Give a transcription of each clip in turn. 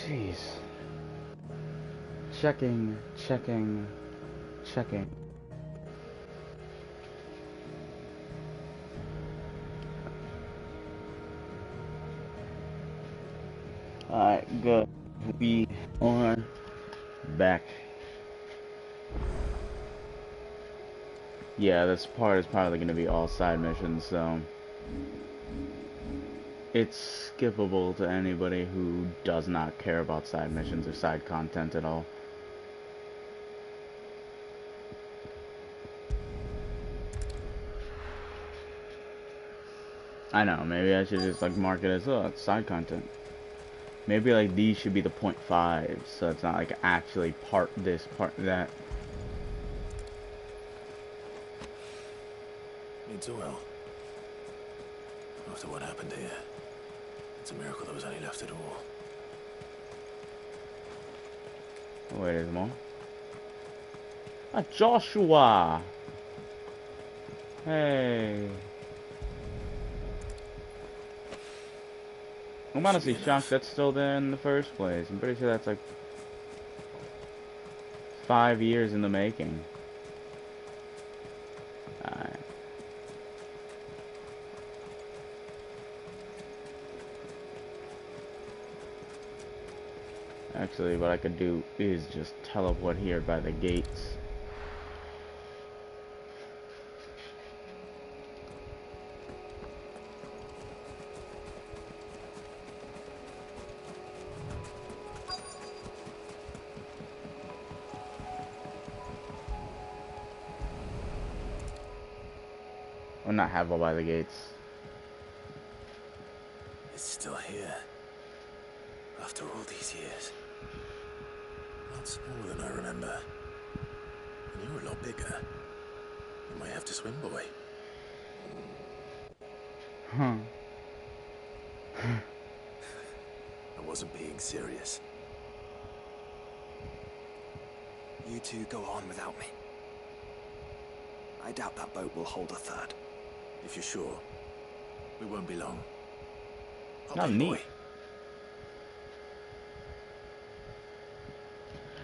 Jeez. Checking, checking, checking. Alright, good. We are back. Yeah, this part is probably going to be all side missions, so it's skippable to anybody who does not care about side missions or side content at all. I know, maybe I should just like mark it as, oh, it's side content. Maybe like these should be the 0.5, so it's not like actually part this, part that. Needs oil. After what happened here, it's a miracle there was any left at all. Oh, wait, there's more. Ah, Joshua! Hey. I'm honestly shocked that's still there in the first place. I'm pretty sure that's like 5 years in the making. Alright. Actually, what I could do is just teleport here by the gates. Or not Havel by the gates. It's still here. After all these years. Not smaller than I remember. And you were a lot bigger. You might have to swim, boy. Huh. I wasn't being serious. You two go on without me. I doubt that boat will hold a third. If you're sure, we won't be long. Not neat.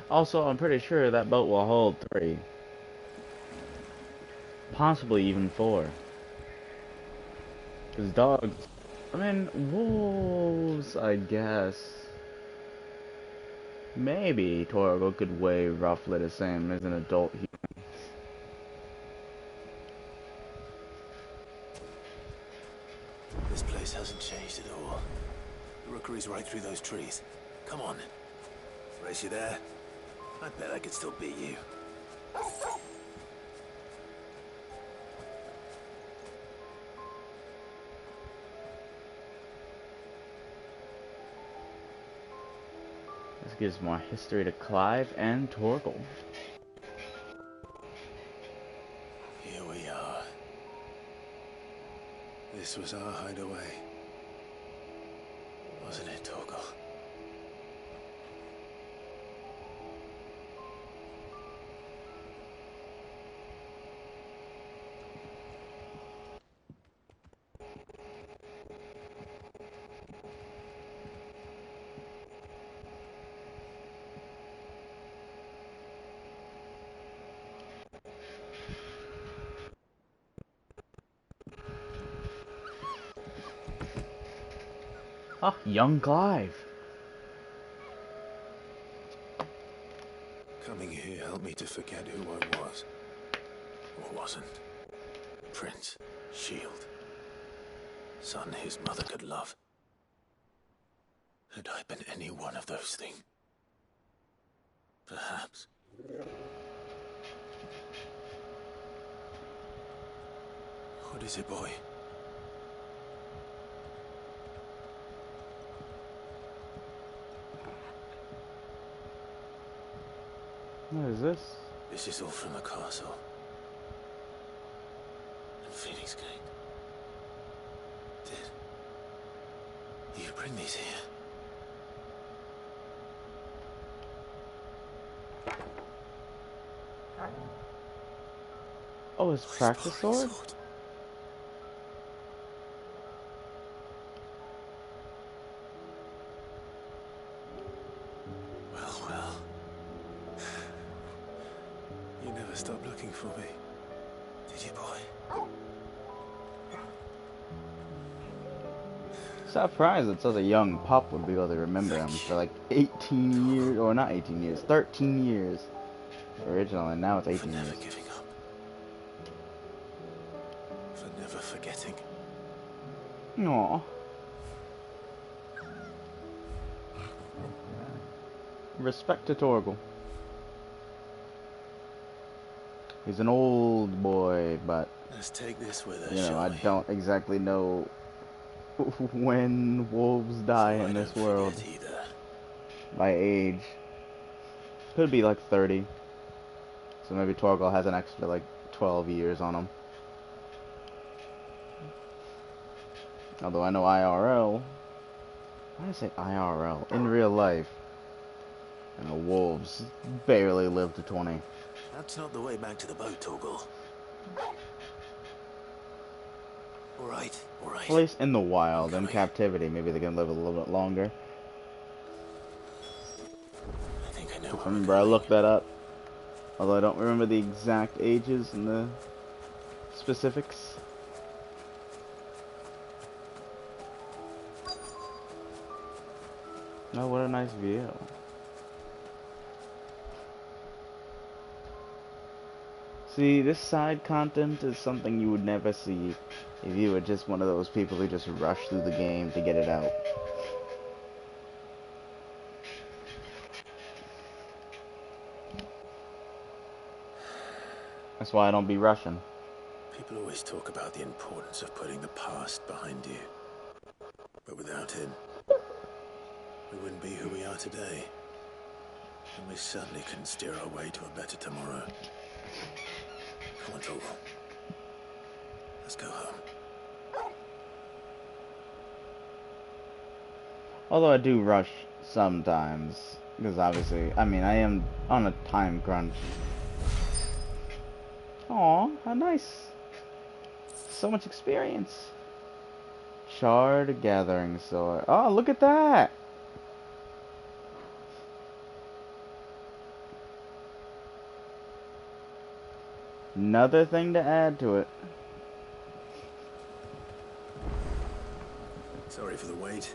Also, I'm pretty sure that boat will hold 3. Possibly even 4. Because dogs... I mean, wolves, I guess. Maybe Torgo could weigh roughly the same as an adult human. This place hasn't changed at all. The rookery's right through those trees. Come on. Race you there? I bet I could still beat you. This gives more history to Clive and Torgal. Here we are. This was our hideaway. Wasn't it, Torgal? Ah, young Clive. Coming here helped me to forget who I was. Or wasn't. Prince. Shield. Son his mother could love. Had I been any one of those things? Perhaps. What is it, boy? What is this? This is all from the castle. And Phoenix Gate. Did you bring these here? Oh, his practice sword? Surprised that such a young pup would be able to remember him for like 18 years, or not 18 years, 13 years originally, and now it's For 18 never years. giving up. For never forgetting. Aww. Respect to Torgal. He's an old boy, but, Let's take this with us, you know, I shall we? don't exactly know when wolves die So in I this don't world. forget either. By age. Could be like 30. So maybe Torgal has an extra like 12 years on him. Although I know IRL. Why did I say IRL? In real life. You know, wolves barely live to 20. That's not the way back to the boat, Torgal. Alright, alright. At least in the wild, in coming. captivity, maybe they can live a little bit longer. I think I know If I where we're remember, I going. looked that up. Although I don't remember the exact ages and the specifics. Oh, what a nice view. See, this side content is something you would never see if you were just one of those people who just rush through the game to get it out. That's why I don't be rushing. People always talk about the importance of putting the past behind you. But without it, we wouldn't be who we are today. And we certainly couldn't steer our way to a better tomorrow. Come on, Torgal. Let's go home. Although I do rush sometimes. Because obviously, I mean, I am on a time crunch. Aw, how nice. So much experience. Charred Gathering Sword. Oh, look at that! Another thing to add to it. Sorry for the wait.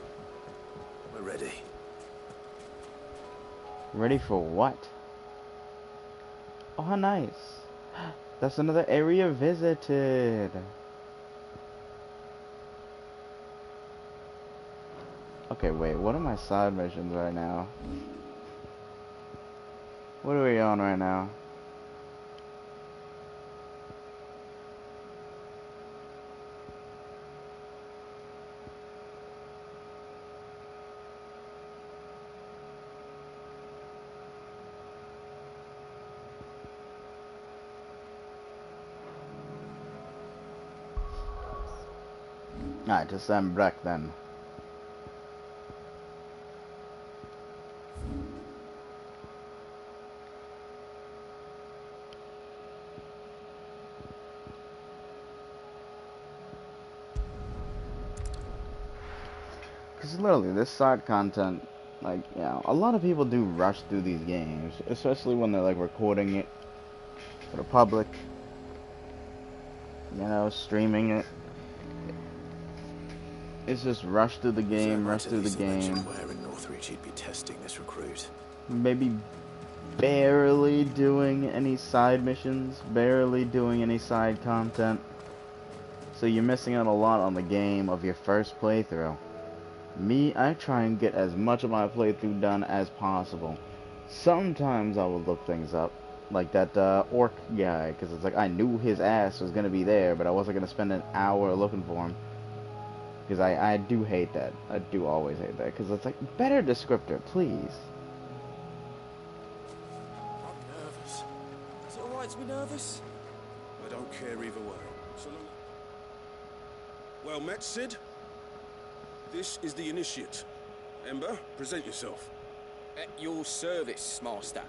We're ready. Ready for what? Oh, how nice. That's another area visited. Okay, wait, what are my side missions right now? What are we on right now? Alright, just send Breck then. Because literally, this side content, like, you know, a lot of people do rush through these games, especially when they're, like, recording it for the public, you know, streaming it. It's just rush through the game, rush through the game. Where in Northreach you'd be testing this recruit? Maybe barely doing any side missions, barely doing any side content. So you're missing out a lot on the game of your first playthrough. Me, I try and get as much of my playthrough done as possible. Sometimes I will look things up, like that orc guy, because it's like I knew his ass was going to be there, but I wasn't going to spend an hour looking for him. Because I do hate that. I do always hate that, because it's like, better descriptor, please. I'm nervous. Is it alright to be nervous? I don't care either way. So long. Well met, Sid. This is the initiate. Ember, present yourself. At your service, Master.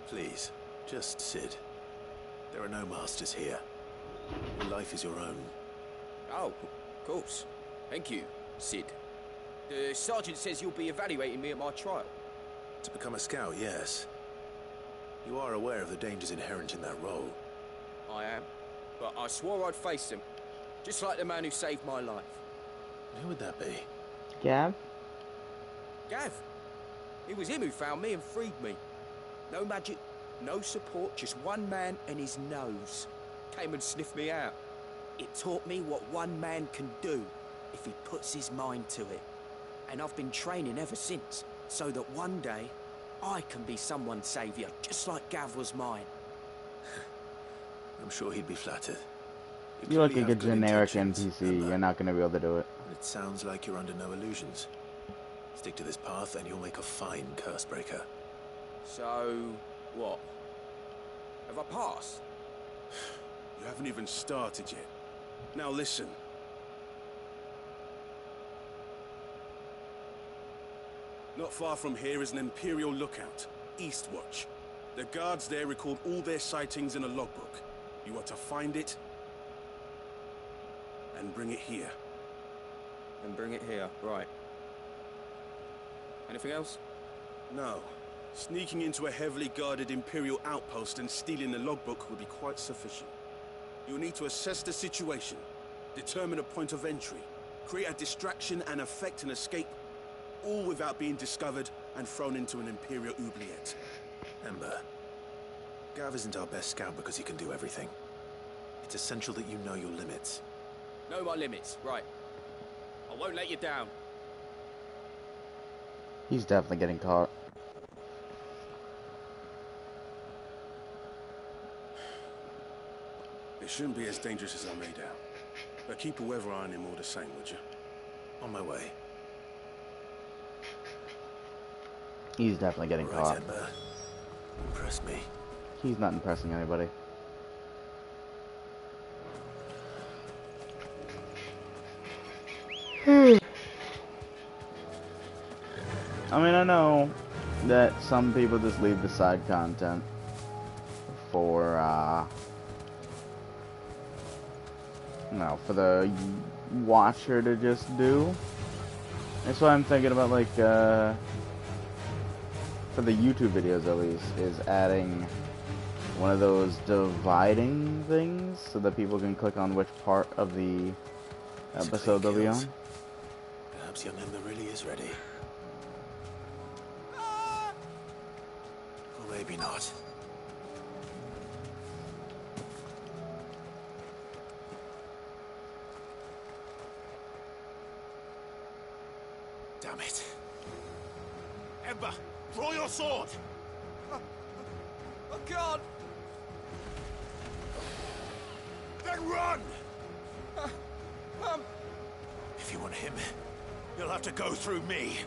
Please, just Sid. There are no masters here. Your life is your own. Oh, of course. Thank you, Sid. The sergeant says you'll be evaluating me at my trial. To become a scout, yes. You are aware of the dangers inherent in that role. I am. But I swore I'd face them. Just like the man who saved my life. Who would that be? Gav? Gav. It was him who found me and freed me. No magic, no support, just one man and his nose. Came and sniffed me out. It taught me what one man can do if he puts his mind to it. And I've been training ever since, so that one day I can be someone's saviour, just like Gav was mine. I'm sure he'd be flattered. You look clearly like a have good generic intentions, NPC. Emma. You're not going to be able to do it. It sounds like you're under no illusions. Stick to this path and you'll make a fine curse breaker. So, what? Have I passed? You haven't even started yet. Now listen. Not far from here is an Imperial lookout, Eastwatch. The guards there record all their sightings in a logbook. You are to find it and bring it here. And bring it here, right. Anything else? No. Sneaking into a heavily guarded Imperial outpost and stealing the logbook will be quite sufficient. You'll need to assess the situation, determine a point of entry, create a distraction and effect an escape, all without being discovered and thrown into an Imperial oubliette. Ember, Gav isn't our best scout because he can do everything. It's essential that you know your limits. Know my limits, right. I won't let you down. He's definitely getting caught. It shouldn't be as dangerous as I made out. But keep a weather eye on him all the same, would you? On my way. He's definitely getting Right, caught. Ember. Impress me. He's not impressing anybody. I mean, I know that some people just leave the side content for, for the watcher to just do. That's why I'm thinking about, like, for the YouTube videos at least, is adding one of those dividing things so that people can click on which part of the episode they'll be on. Perhaps young Ember really is ready. Or maybe not. Damn it. Ember, draw your sword! Oh God! Then run! If you want him, you'll have to go through me.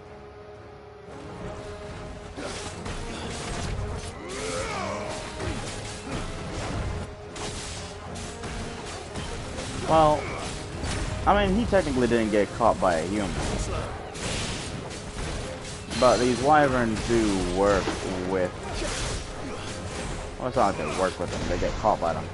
Well, I mean, he technically didn't get caught by a human. But these wyverns do work with... Well, it's not like they work with them, they get caught by them.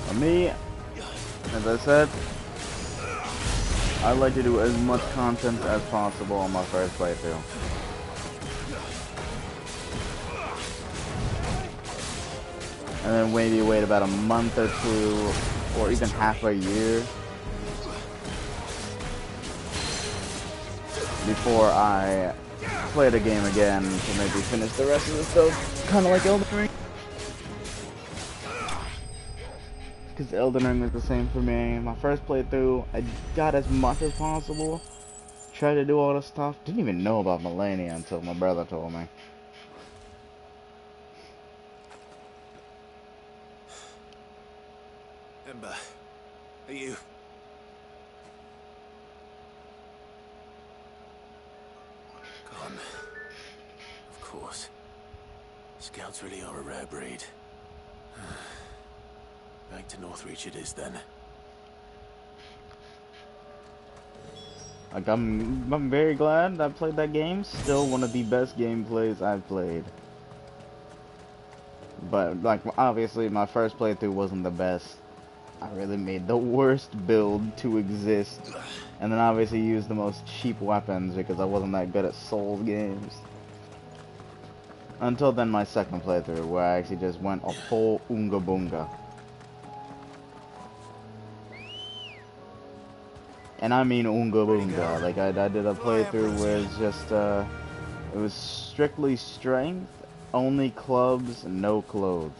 For me, as I said, I like to do as much content as possible on my first playthrough. And then maybe wait about a month or two, or even half a year, before I play the game again to maybe finish the rest of the stuff. Kind of like Elden Ring. Because Elden Ring was the same for me. My first playthrough, I got as much as possible. Tried to do all the stuff. Didn't even know about Millennia until my brother told me. Ember, are you... Gone. Of course. Scouts really are a rare breed. Back to Northreach it is then. Like, I'm very glad I played that game. Still one of the best gameplays I've played. But, like, obviously my first playthrough wasn't the best. I really made the worst build to exist. And then obviously used the most cheap weapons because I wasn't that good at Souls games. Until then my second playthrough, where I actually just went a full Oonga Boonga. And I mean Oonga Boonga. Like, I did a playthrough where it's just, it was strictly strength, only clubs, no clothes.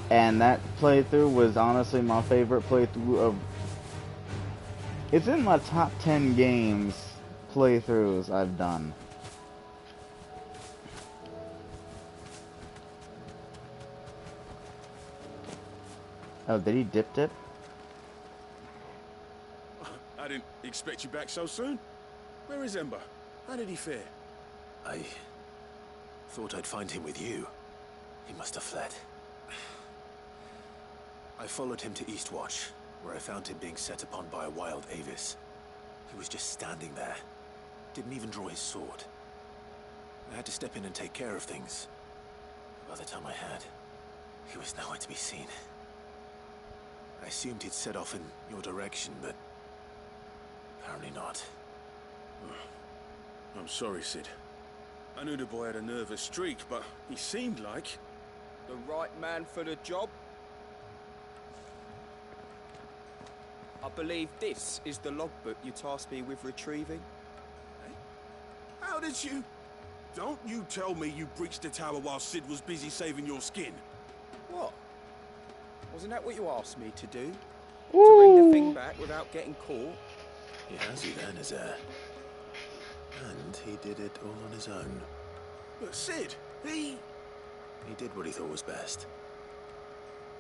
And that playthrough was honestly my favorite playthrough of... It's in my top 10 games playthroughs I've done. Oh, did he dip? I didn't expect you back so soon. Where is Ember? How did he fare? I thought I'd find him with you. He must have fled. I followed him to Eastwatch, where I found him being set upon by a wild Avis. He was just standing there. Didn't even draw his sword. I had to step in and take care of things. By the time I had, he was nowhere to be seen. I assumed he'd set off in your direction, but apparently not. I'm sorry, Sid. I knew the boy had a nervous streak, but he seemed like... The right man for the job? I believe this is the logbook you tasked me with retrieving. How did you... Don't you tell me you breached the tower while Sid was busy saving your skin. What? Wasn't that what you asked me to do? To bring the thing back without getting caught? He has you then, his heir. And he did it all on his own. But Sid, he did what he thought was best.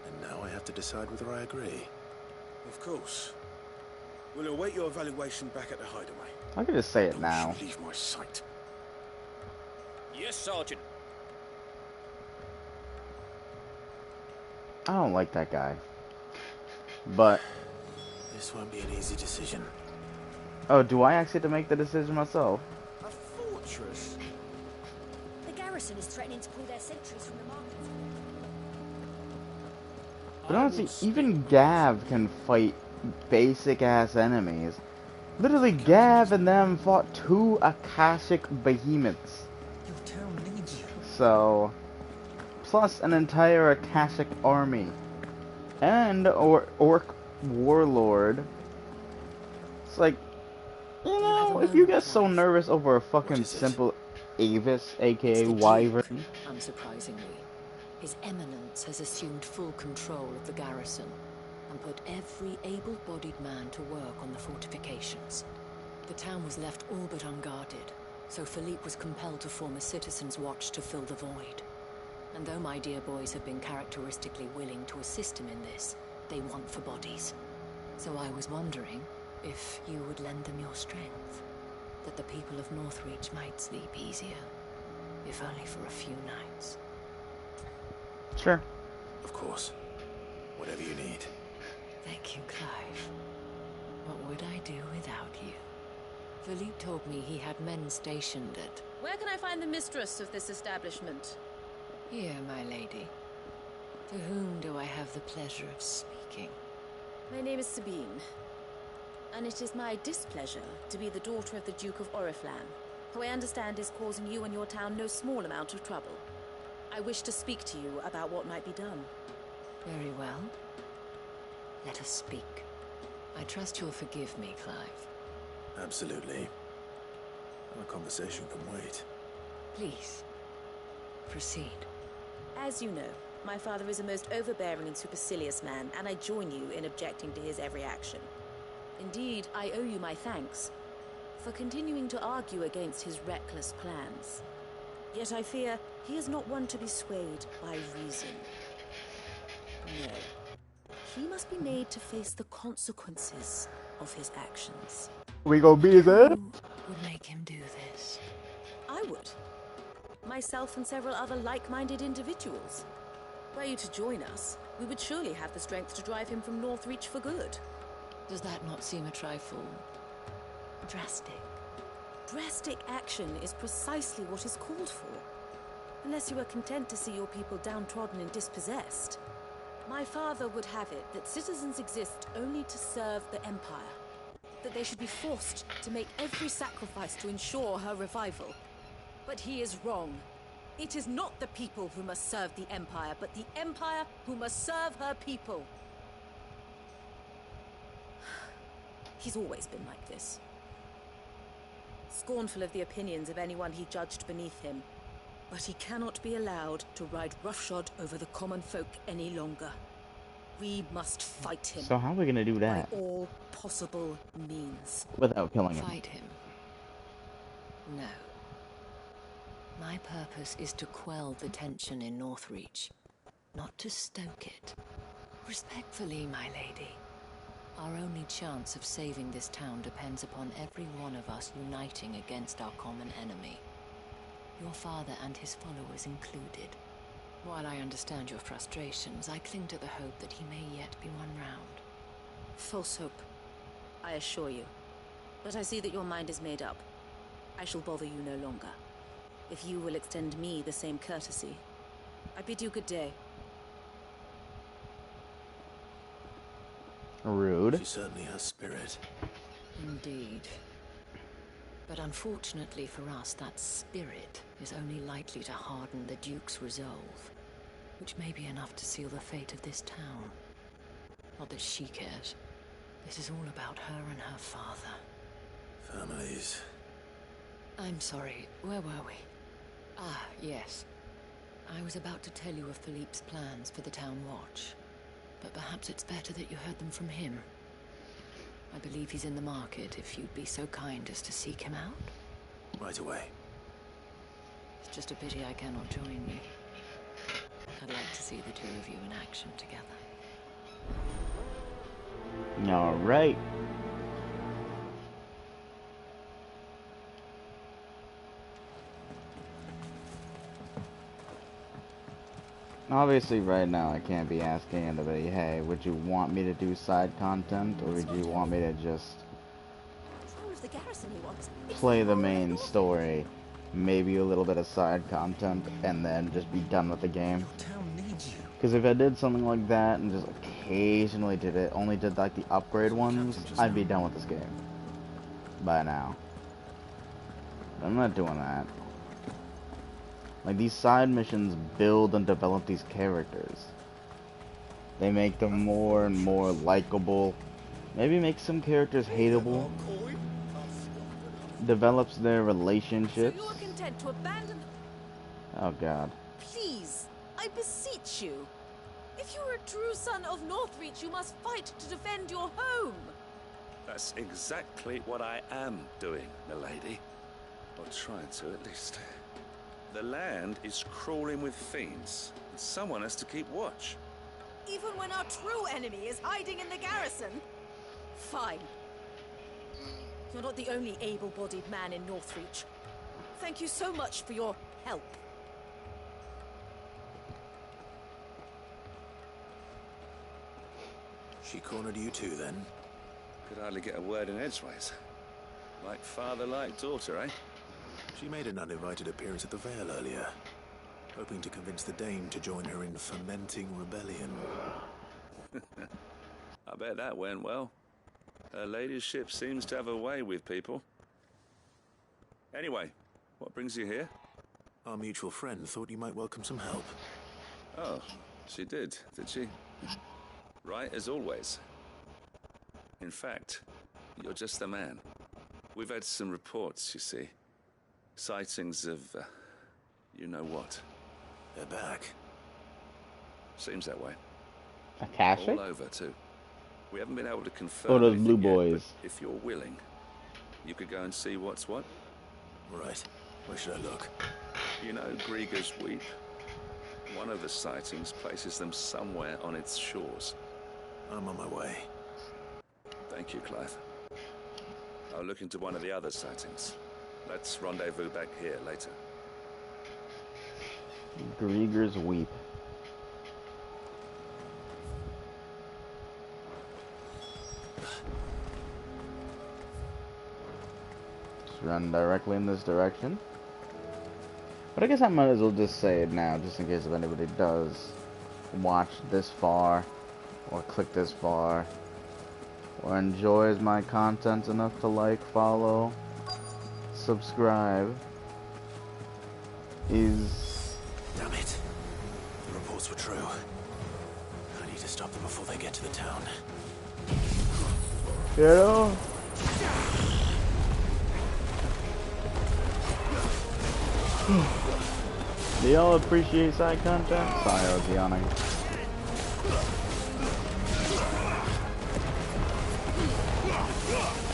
And now I have to decide whether I agree. Of course. We'll await your evaluation back at the hideaway. I could just say it Don't now. you leave my sight. Yes, Sergeant. I don't like that guy. But... This won't be an easy decision. Oh, do I actually have to make the decision myself? A fortress? The garrison is threatening to pull their sentries from the market. But honestly, even Gav can fight basic-ass enemies. Literally, Gav and them fought 2 Akashic behemoths. Your town needs you. So... Plus an entire Akashic army. And Orc Warlord. It's like... You know, if you get so nervous over a fucking simple Avis, aka Wyvern... Unsurprisingly, His Eminence has assumed full control of the garrison and put every able-bodied man to work on the fortifications. The town was left all but unguarded, so Philippe was compelled to form a citizens' watch to fill the void. And though my dear boys have been characteristically willing to assist him in this, they want for bodies. So I was wondering if you would lend them your strength, that the people of Northreach might sleep easier, if only for a few nights. Sure. Of course. Whatever you need. Thank you, Clive. What would I do without you? Philippe told me he had men stationed at... Where can I find the mistress of this establishment? Here, my lady. To whom do I have the pleasure of speaking? My name is Sabine, and it is my displeasure to be the daughter of the Duke of Oriflamme, who I understand is causing you and your town no small amount of trouble. I wish to speak to you about what might be done. Very well. Let us speak. I trust you'll forgive me, Clive. Absolutely. Our conversation can wait. Please, proceed. As you know, my father is a most overbearing and supercilious man, and I join you in objecting to his every action. Indeed, I owe you my thanks for continuing to argue against his reckless plans. Yet I fear he is not one to be swayed by reason. No. He must be made to face the consequences of his actions. We go be there? Who would make him do this? I would. Myself and several other like-minded individuals. Were you to join us, we would surely have the strength to drive him from Northreach for good. Does that not seem a trifle drastic? Drastic action is precisely what is called for. Unless you are content to see your people downtrodden and dispossessed. My father would have it that citizens exist only to serve the Empire. That they should be forced to make every sacrifice to ensure her revival. But he is wrong. It is not the people who must serve the Empire, but the Empire who must serve her people. He's always been like this. Scornful of the opinions of anyone he judged beneath him. But he cannot be allowed to ride roughshod over the common folk any longer. We must fight him. So how are we gonna do that? By all possible means. Without killing him? Fight him? No. My purpose is to quell the tension in Northreach, not to stoke it. Respectfully, my lady. Our only chance of saving this town depends upon every one of us uniting against our common enemy. Your father and his followers included. While I understand your frustrations, I cling to the hope that he may yet be won round. False hope, I assure you. But I see that your mind is made up. I shall bother you no longer. If you will extend me the same courtesy, I bid you good day. Rude. She certainly has spirit. Indeed. But unfortunately for us, that spirit is only likely to harden the Duke's resolve, which may be enough to seal the fate of this town. Not that she cares. This is all about her and her father. Families. I'm sorry, where were we? Ah, yes. I was about to tell you of Philippe's plans for the town watch, but perhaps it's better that you heard them from him. I believe he's in the market, if you'd be so kind as to seek him out. Right away. It's just a pity I cannot join you. I'd like to see the two of you in action together. Alright. Obviously right now I can't be asking anybody, hey, would you want me to do side content, or would you want me to just play the main story, maybe a little bit of side content, and then just be done with the game? Because if I did something like that and just occasionally only did like the upgrade ones, I'd be done with this game by now. I'm not doing that. Like, these side missions build and develop these characters. They make them more and more likable. Maybe make some characters hateable. Develops their relationships. So you are content to abandon... Oh god. Please, I beseech you. If you are a true son of Northreach, you must fight to defend your home. That's exactly what I am doing, milady. Or trying to, at least. The land is crawling with fiends, and someone has to keep watch. Even when our true enemy is hiding in the garrison? Fine. You're not the only able-bodied man in Northreach. Thank you so much for your help. She cornered you too, then? Could hardly get a word in edgeways. Like father, like daughter, eh? She made an uninvited appearance at the Vale earlier, hoping to convince the Dame to join her in fomenting rebellion. I bet that went well. Her ladyship seems to have a way with people. Anyway, what brings you here? Our mutual friend thought you might welcome some help. Oh, she did she? Right as always. In fact, you're just the man. We've had some reports, you see. Sightings of, you know what. They're back. Seems that way. Akashic? All over, too. We haven't been able to confirm Oh, those anything blue boys. yet, but if you're willing, you could go and see what's what. Right. Where should I look? You know Grieger's Weep? One of the sightings places them somewhere on its shores. I'm on my way. Thank you, Clive. I'll look into one of the other sightings. Let's rendezvous back here later. Grieger's Weep. Just run directly in this direction. But I guess I might as well just say it now, just in case if anybody does watch this far, or click this far, or enjoys my content enough to like, follow, subscribe, is... Damn it. The reports were true. I need to stop them before they get to the town. You know? Do y'all appreciate side content? Sorry, I was yawning.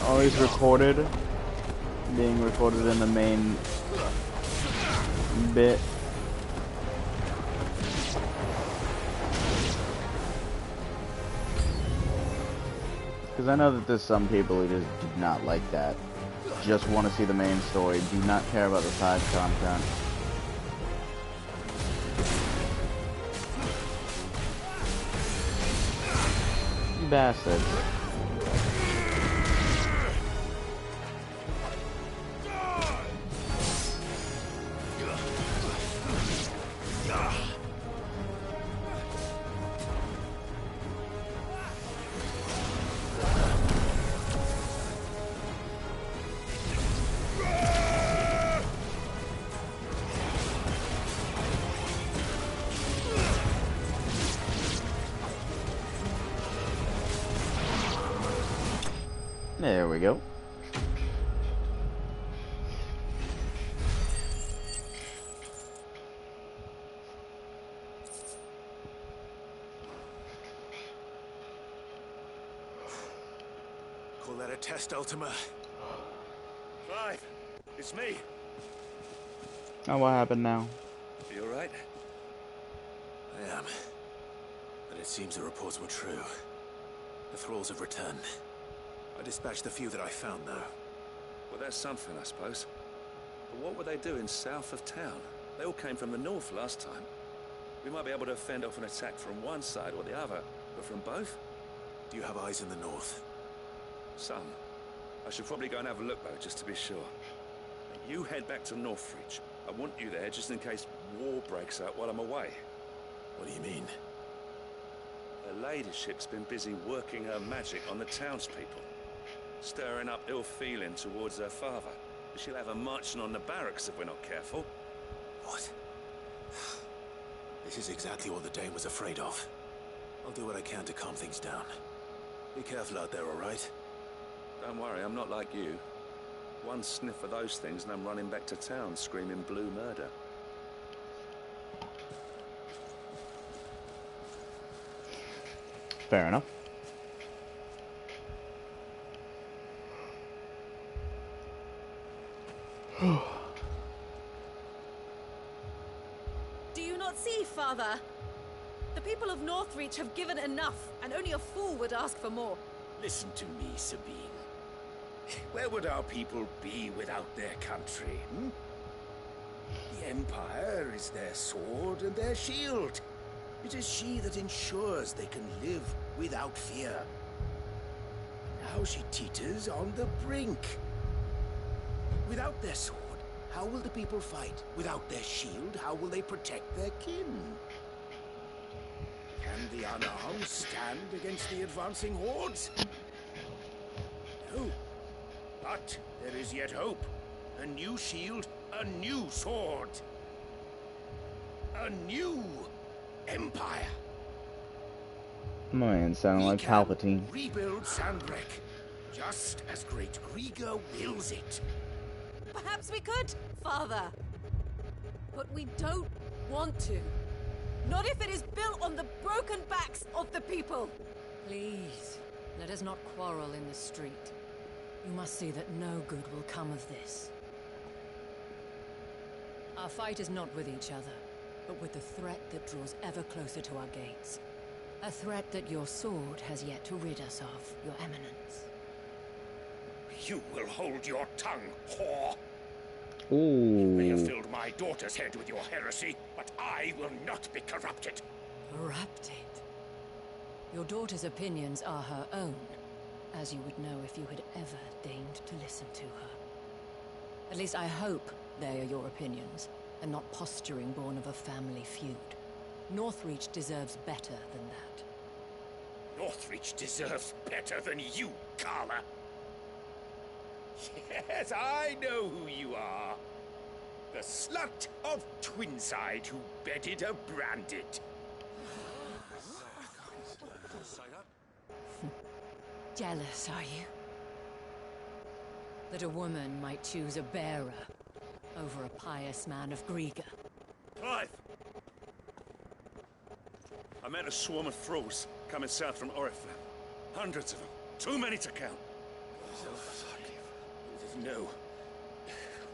Always recorded. Being recorded in the main bit. Because I know that there's some people who just do not like that. Just want to see the main story, do not care about the side content. You bastards. There we go. Call that a test, Ultima? Clive, it's me. Oh, what happened now? You alright? I am. But it seems the reports were true. The thralls have returned. I dispatched the few that I found, though. Well, that's something, I suppose. But what were they doing south of town? They all came from the north last time. We might be able to fend off an attack from one side or the other, but from both? Do you have eyes in the north? Some. I should probably go and have a look, though, just to be sure. You head back to Northreach. I want you there just in case war breaks out while I'm away. What do you mean? Her ladyship's been busy working her magic on the townspeople. Stirring up ill feeling towards her father. She'll have her marching on the barracks if we're not careful. What? This is exactly what the Dame was afraid of. I'll do what I can to calm things down. Be careful out there, all right? Don't worry, I'm not like you. One sniff of those things and I'm running back to town screaming blue murder. Fair enough. Do you not see, Father? The people of Northreach have given enough, and only a fool would ask for more. Listen to me, Sabine. Where would our people be without their country, hmm? The Empire is their sword and their shield. It is she that ensures they can live without fear. Now she teeters on the brink. Without their sword, how will the people fight? Without their shield, how will they protect their kin? Can the unarmed stand against the advancing hordes? No. But there is yet hope. A new shield, a new sword. A new empire. Man, sounding like Palpatine. Rebuild Sandrek, just as Great Grieger wills it. Perhaps we could, Father. But we don't want to. Not if it is built on the broken backs of the people. Please, let us not quarrel in the street. You must see that no good will come of this. Our fight is not with each other, but with the threat that draws ever closer to our gates. A threat that your sword has yet to rid us of, Your Eminence. You will hold your tongue, whore. Ooh. You may have filled my daughter's head with your heresy, but I will not be corrupted. Corrupted? Your daughter's opinions are her own, as you would know if you had ever deigned to listen to her. At least I hope they are your opinions, and not posturing born of a family feud. Northreach deserves better than that. Northreach deserves better than you, Carla. Yes, I know who you are. The slut of Twinside who bedded a Branded. Jealous, are you? That a woman might choose a bearer over a pious man of Griega. Clive! I met a swarm of thralls coming south from Oriflame. Hundreds of them. Too many to count. No.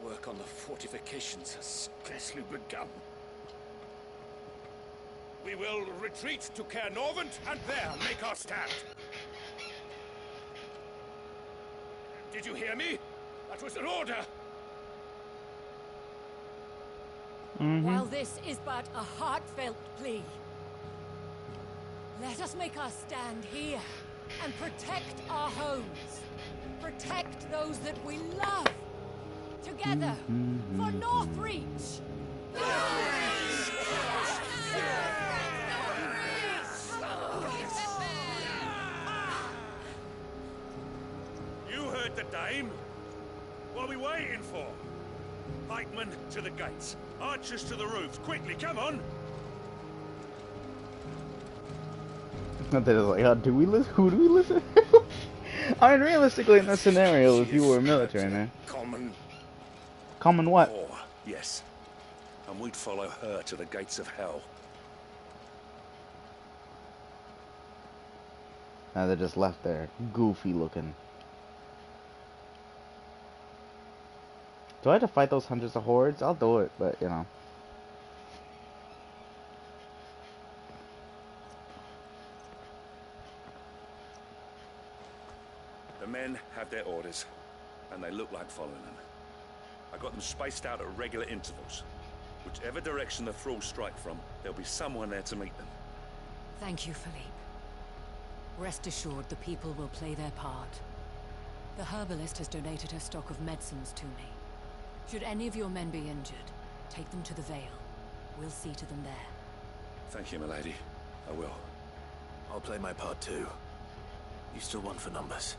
Work on the fortifications has scarcely begun. We will retreat to Caer Norvent and there make our stand. Did you hear me? That was an order. While this is but a heartfelt plea, let us make our stand here and protect our homes. Protect those that we love. Together for Northreach. You heard the dame. What are we waiting for? Pikemen to the gates. Archers to the roofs. Quickly, come on! They're just like, oh, do we listen? Who do we listen to? I mean, realistically, in this scenario, if you were military, man. Common what? Oh, yes. And we'd follow her to the gates of hell. Now they're just left there, goofy looking. Do I have to fight those hundreds of hordes? I'll do it, but you know. The men have their orders, and they look like following them. I got them spaced out at regular intervals. Whichever direction the thralls strike from, there'll be someone there to meet them. Thank you, Philippe. Rest assured the people will play their part. The herbalist has donated her stock of medicines to me. Should any of your men be injured, take them to the Vale. We'll see to them there. Thank you, milady. I will. I'll play my part too. You still won for numbers.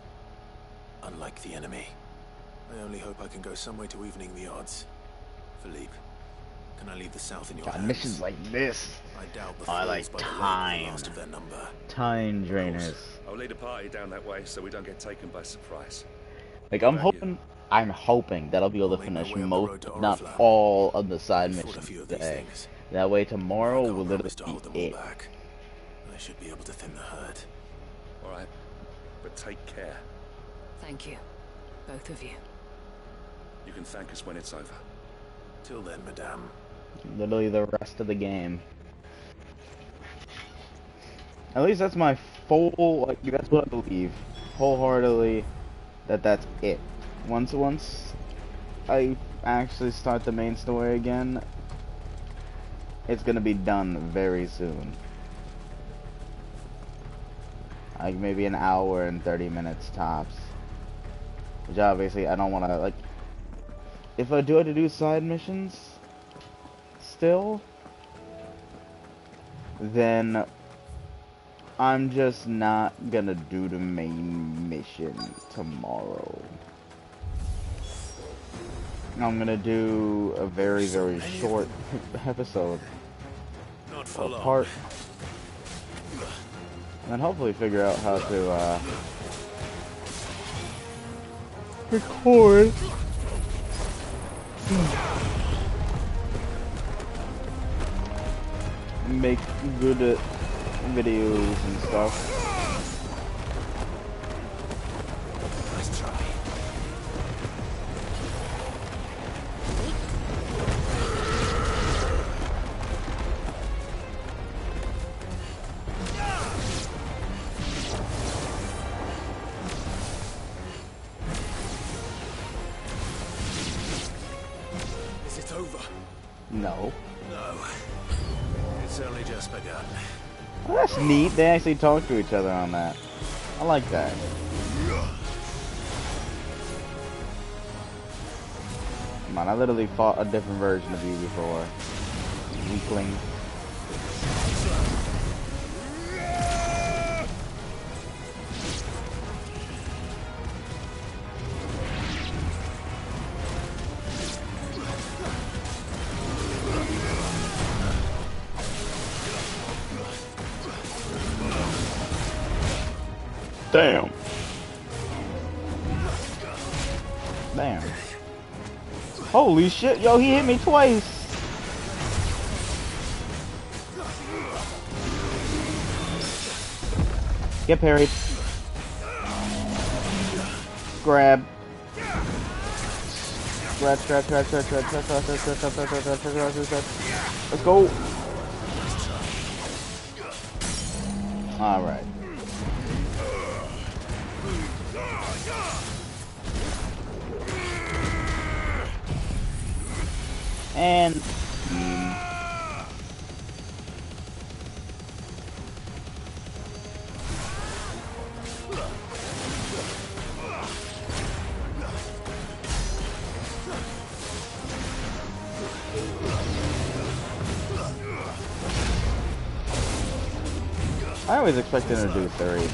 Unlike the enemy. I only hope I can go some way to evening the odds. Philippe, can I leave the south in your hands? Missions like this. I doubt the I like Thralls by time. the last of their number. Time drainers. I'll lead a party down that way so we don't get taken by surprise. Like, I'm hoping that I'll be able to finish most, if not all, of the side missions today. That way tomorrow will literally be it. I should be able to thin the herd. Alright, but take care. Thank you, both of you. You can thank us when it's over. Till then, madame. Literally the rest of the game. At least that's my full, like, that's what I believe. Wholeheartedly, that's it. Once I actually start the main story again, it's gonna be done very soon. Like, maybe an hour and 30 minutes tops. Which obviously I don't want to, like, if I do have to do side missions still, then I'm just not gonna do the main mission tomorrow. I'm gonna do a very, very short episode or part, and then hopefully figure out how to record make good videos and stuff. Nice try. Is it over? No. No. It's only just begun. Well, that's neat. They actually talk to each other on that. I like that. Come on, I literally fought a different version of you before. Weakling. Damn. Damn. Holy shit, yo, he hit me twice. Get parried. Grab. Scratch, scratch, scratch, scratch, scratch, scratch, scratch, scratch, scratch, scratch, scratch, scratch, scratch, scratch, scratch. Let's go. Alright. And I always expected him to do 3.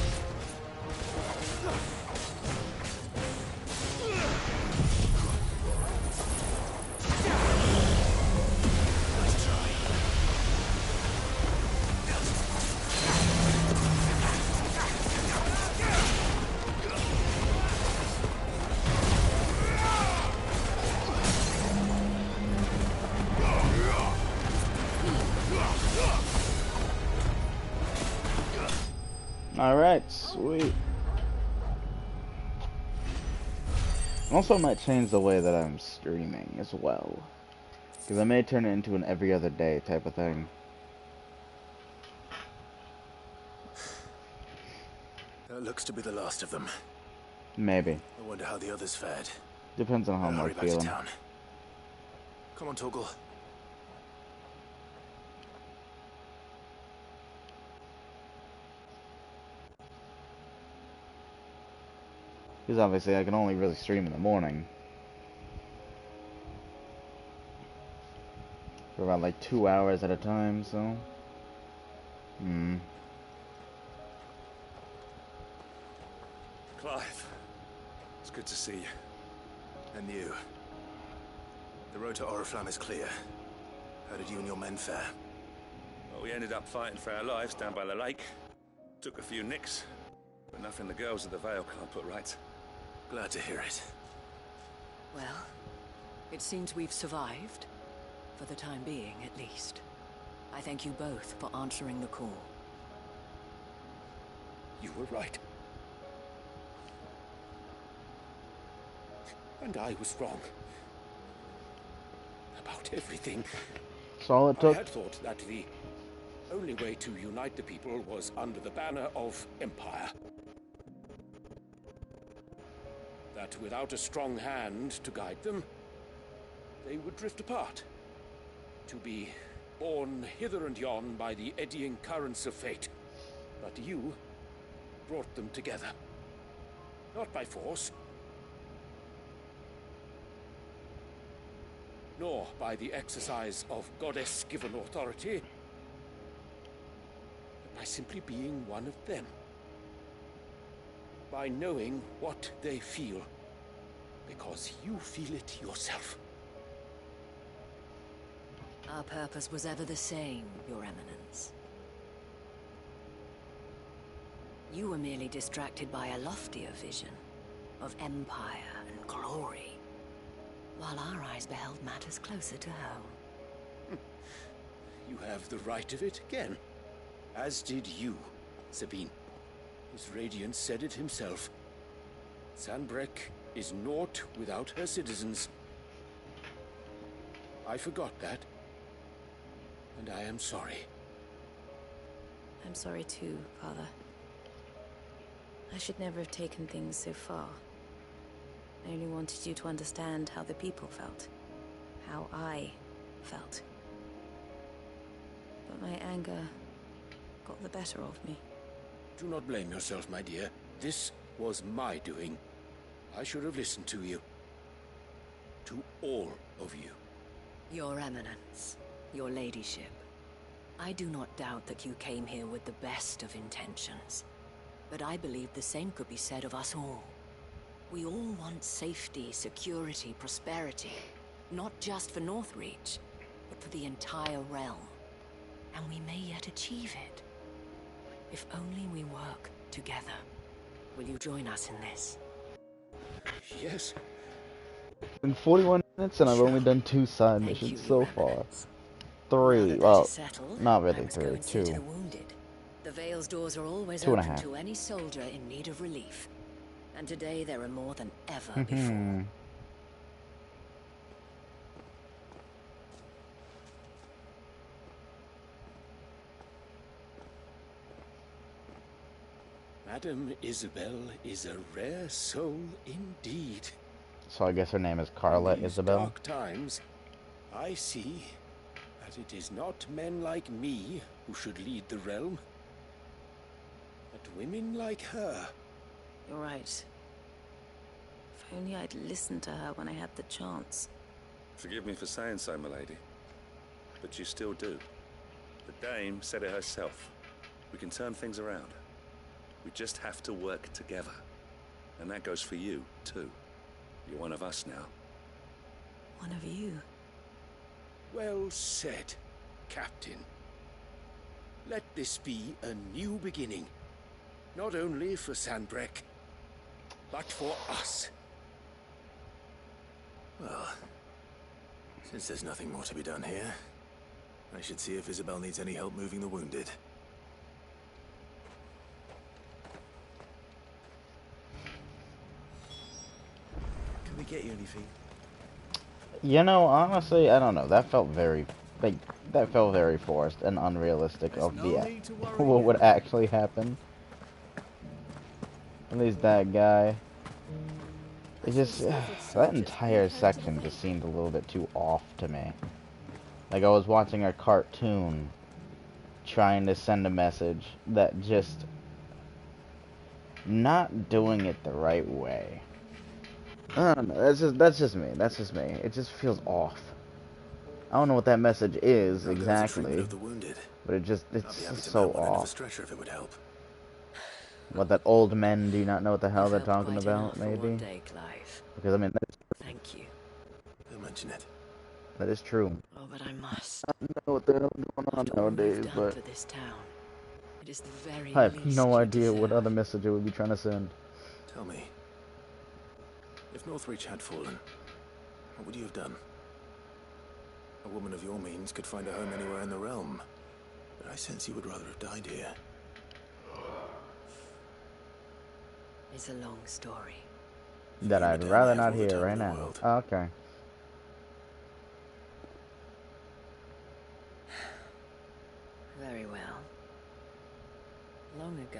Alright, sweet. Also might change the way that I'm streaming as well. Because I may turn it into an every other day type of thing. That looks to be the last of them. Maybe. I wonder how the others fared. Depends on how I'm Hurry back to feeling. town. Come on, Torgal. Because obviously I can only really stream in the morning. For about like 2 hours at a time, so. Clive, it's good to see you. And you. The road to Oriflamme is clear. How did you and your men fare? Well, we ended up fighting for our lives down by the lake. Took a few nicks, but nothing the girls of the Vale can't put right. Glad to hear it. Well, it seems we've survived. For the time being, at least. I thank you both for answering the call. You were right. And I was wrong. About everything. That's all it I took. had thought that the only way to unite the people was under the banner of Empire. That without a strong hand to guide them, they would drift apart. To be borne hither and yon by the eddying currents of fate. But you brought them together. Not by force, nor by the exercise of goddess-given authority, but by simply being one of them. By knowing what they feel, because you feel it yourself. Our purpose was ever the same, Your Eminence. You were merely distracted by a loftier vision of empire and glory, while our eyes beheld matters closer to home. You have the right of it again. As did you, Sabine. His Radiance said it himself. Sanbreque is naught without her citizens. I forgot that. And I am sorry. I'm sorry too, Father. I should never have taken things so far. I only wanted you to understand how the people felt. How I felt. But my anger got the better of me. Do not blame yourself, my dear. This was my doing. I should have listened to you. to all of you. Your Eminence, your ladyship, I do not doubt that you came here with the best of intentions. But I believe the same could be said of us all. We all want safety, security, prosperity. Not just for Northreach, but for the entire realm. And we may yet achieve it. If only we work together. Will you join us in this? Yes. In 41 minutes, and I've only done 2 side Thank you, missions so Your far. Eminence. 3. Now that Well, is settled, not I really must go 3. and see to 2. the wounded. The Vale's doors are always 2.5. open to any soldier in need of relief. And today there are more than ever before. Madame Isabel is a rare soul indeed. So I guess her name is Carla In these Isabel. dark times, I see that it is not men like me who should lead the realm, but women like her. You're right. If only I'd listened to her when I had the chance. Forgive me for saying so, milady, but you still do. The Dame said it herself. We can turn things around. We just have to work together. And that goes for you, too. You're one of us now. One of you. Well said, Captain. Let this be a new beginning. Not only for Sanbreque, but for us. Well, since there's nothing more to be done here, I should see if Isabel needs any help moving the wounded. Can we get you anything? You know, honestly, I don't know. That felt very, like, that felt very forced and unrealistic of the what would actually happen. At least that guy. It just, that entire section just seemed a little bit too off to me. Like I was watching a cartoon trying to send a message that just not doing it the right way. I don't know. That's just me. That's just me. It just feels off. I don't know what that message is exactly, Of the wounded. but it's I'd be just happy to so mount one end of a off. stretcher if it would help. What, that old men do not know what the hell You've they're helped talking quite about, enough for maybe? one day, Clive. Because I mean, Thank you. Don't mention it. that is true. Oh, but I must. I don't know what the hell is going on After all nowadays, we've done but for this town, it is the very I have least no you idea what deserve. other message it would be trying to send. Tell me, if Northreach had fallen, what would you have done? A woman of your means could find a home anywhere in the realm, but I sense you would rather have died here. It's a long story. That You I'd would rather have not all the hear time right in the now. world. Oh, okay. Very well. Long ago,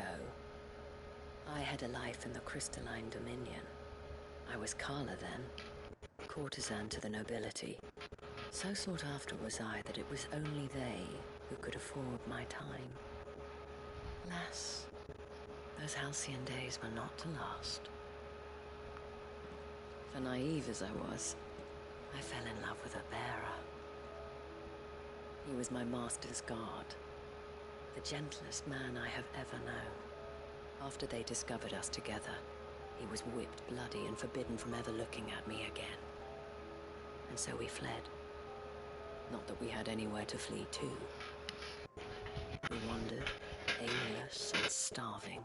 I had a life in the Crystalline Dominion. I was Carla then, courtesan to the nobility. So sought after was I that it was only they who could afford my time. Alas, those halcyon days were not to last. For naive as I was, I fell in love with a bearer. He was my master's guard, the gentlest man I have ever known. After they discovered us together, he was whipped bloody and forbidden from ever looking at me again. And so we fled. Not that we had anywhere to flee to. We wandered, aimless and starving,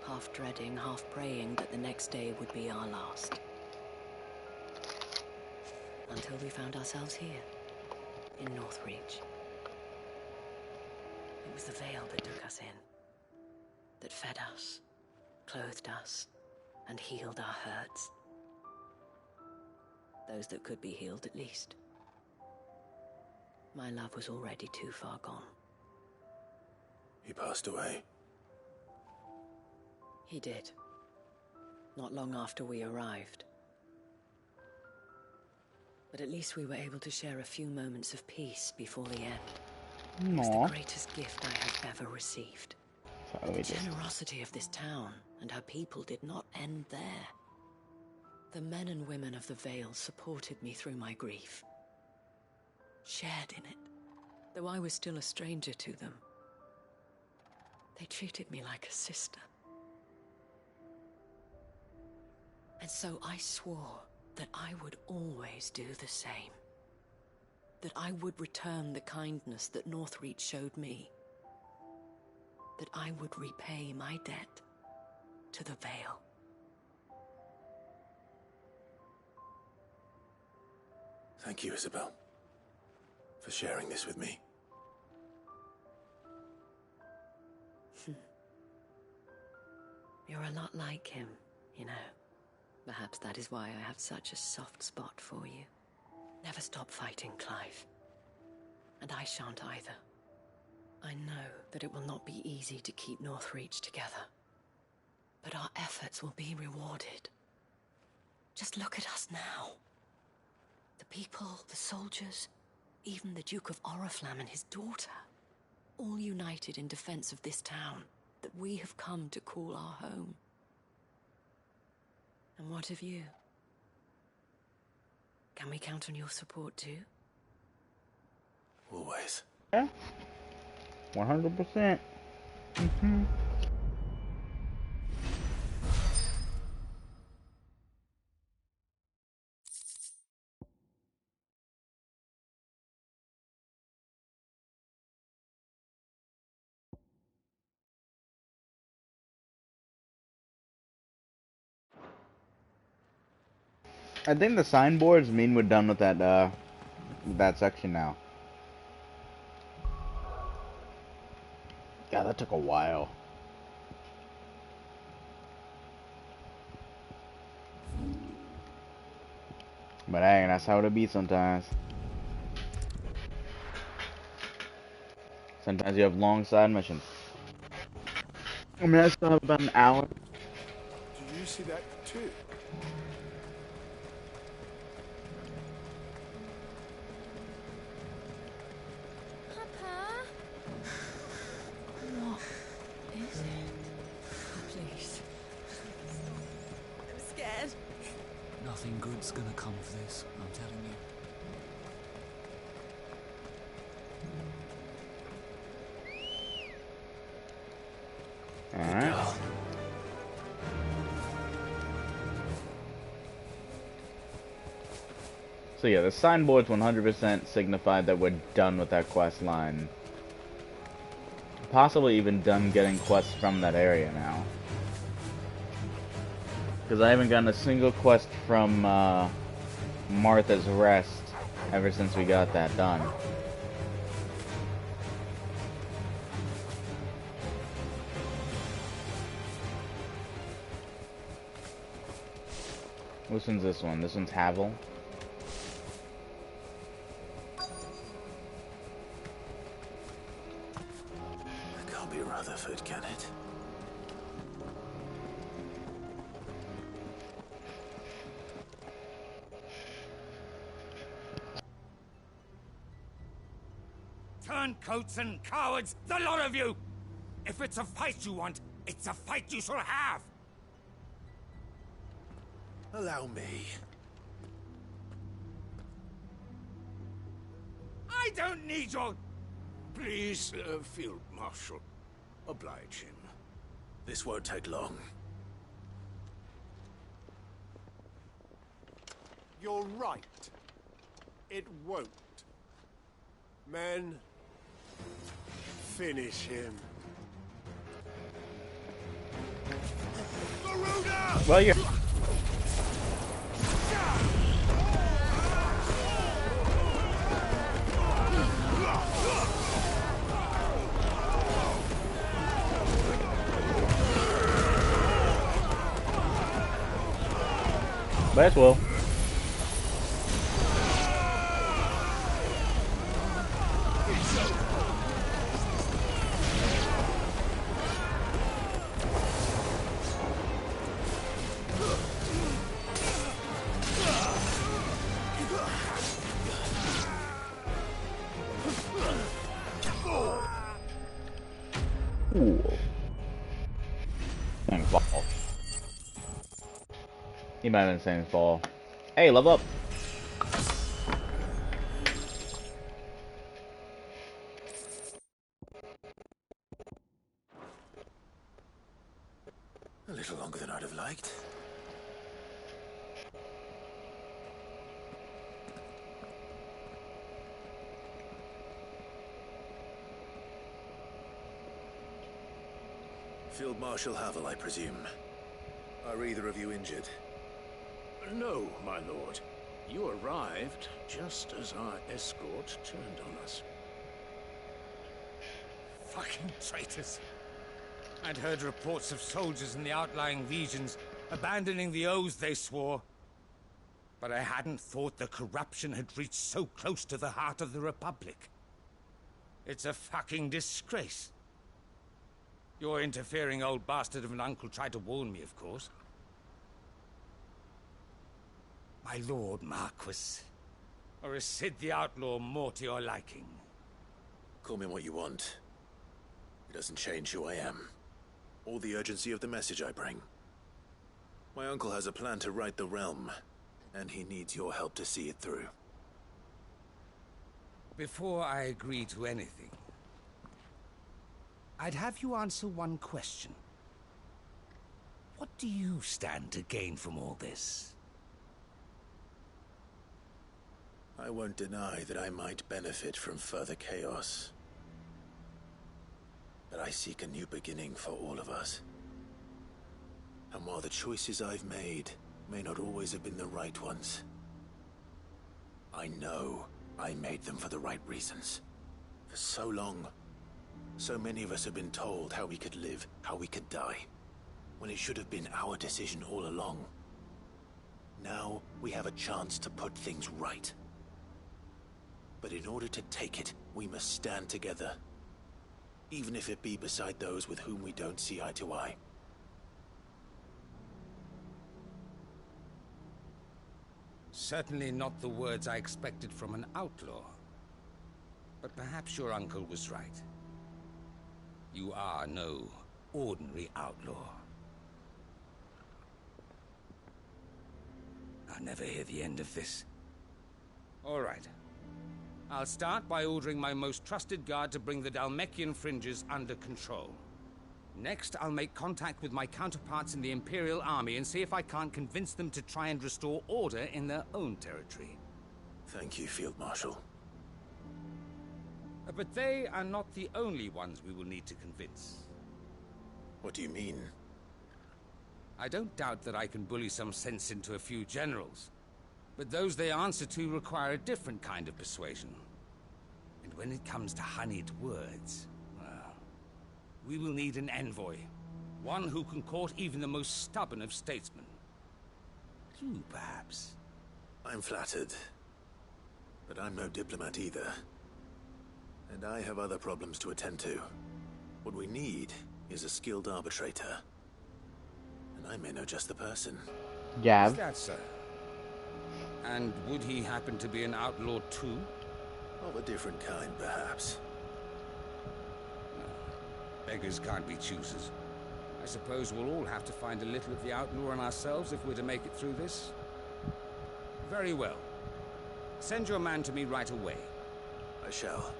half dreading, half praying that the next day would be our last. Until we found ourselves here, in Northreach. It was the Vale that took us in, that fed us, clothed us, and healed our hurts. Those that could be healed, at least. My love was already too far gone. He passed away. He did. Not long after we arrived. But at least we were able to share a few moments of peace before the end. It was the greatest gift I have ever received. But the generosity of this town and her people did not end there. The men and women of the Vale supported me through my grief, shared in it, though I was still a stranger to them. They treated me like a sister. And so I swore that I would always do the same. That I would return the kindness that Northreach showed me. That I would repay my debt to the Vale. Thank you, Isabel, for sharing this with me. You're a lot like him, you know. Perhaps that is why I have such a soft spot for you. Never stop fighting, Clive. And I shan't either. I know that it will not be easy to keep Northreach together. But our efforts will be rewarded. Just look at us now. The people, the soldiers, even the Duke of Oriflamme and his daughter, all united in defense of this town that we have come to call our home. And what of you? Can we count on your support too? Always. Yeah. 100%. Mm-hmm. I think the signboards mean we're done with that section now. Yeah, that took a while. But hey, that's how it be sometimes. Sometimes you have long side missions. I mean, I still have about an hour. Do you see that too? Papa? What is it? Please. I'm scared. Nothing good's gonna come of this, I'm telling you. Alright. So yeah, the signboards 100% signified that we're done with that quest line. Possibly even done getting quests from that area now. Because I haven't gotten a single quest from Martha's Rest ever since we got that done. Which one's this one? This one's Havel. It can't be Rutherford, can it? Turncoats and cowards, the lot of you! If it's a fight you want, it's a fight you shall have! Allow me. I don't need your... Please, Field Marshal, oblige him. This won't take long. You're right. It won't. Men, finish him. Garuda! Well, you're... Might as well. Ooh. He might have been saying fall. Hey, level up. A little longer than I'd have liked. Field Marshal Havel, I presume. Are either of you injured? No, my lord. You arrived just as our escort turned on us. Fucking traitors. I'd heard reports of soldiers in the outlying regions abandoning the oaths they swore. But I hadn't thought the corruption had reached so close to the heart of the Republic. It's a fucking disgrace. Your interfering old bastard of an uncle tried to warn me, of course. My lord Marquis. Or is Sid the Outlaw more to your liking? Call me what you want. It doesn't change who I am, or the urgency of the message I bring. My uncle has a plan to right the realm, and he needs your help to see it through. Before I agree to anything, I'd have you answer one question. What do you stand to gain from all this? I won't deny that I might benefit from further chaos. But I seek a new beginning for all of us. And while the choices I've made may not always have been the right ones, I know I made them for the right reasons. For so long, so many of us have been told how we could live, how we could die, when it should have been our decision all along. Now we have a chance to put things right. But in order to take it, we must stand together. Even if it be beside those with whom we don't see eye to eye. Certainly not the words I expected from an outlaw. But perhaps your uncle was right. You are no ordinary outlaw. I'll never hear the end of this. All right. I'll start by ordering my most trusted guard to bring the Dhalmekian fringes under control. Next, I'll make contact with my counterparts in the Imperial Army and see if I can't convince them to try and restore order in their own territory. Thank you, Field Marshal. But they are not the only ones we will need to convince. What do you mean? I don't doubt that I can bully some sense into a few generals. But those they answer to require a different kind of persuasion. And when it comes to honeyed words, well, we will need an envoy. One who can court even the most stubborn of statesmen. You, perhaps. I'm flattered. But I'm no diplomat either. And I have other problems to attend to. What we need is a skilled arbitrator. And I may know just the person. Gav. Is that so? And would he happen to be an outlaw too? Of a different kind, perhaps. Beggars can't be choosers. I suppose we'll all have to find a little of the outlaw in ourselves if we're to make it through this. Very well. Send your man to me right away. I shall.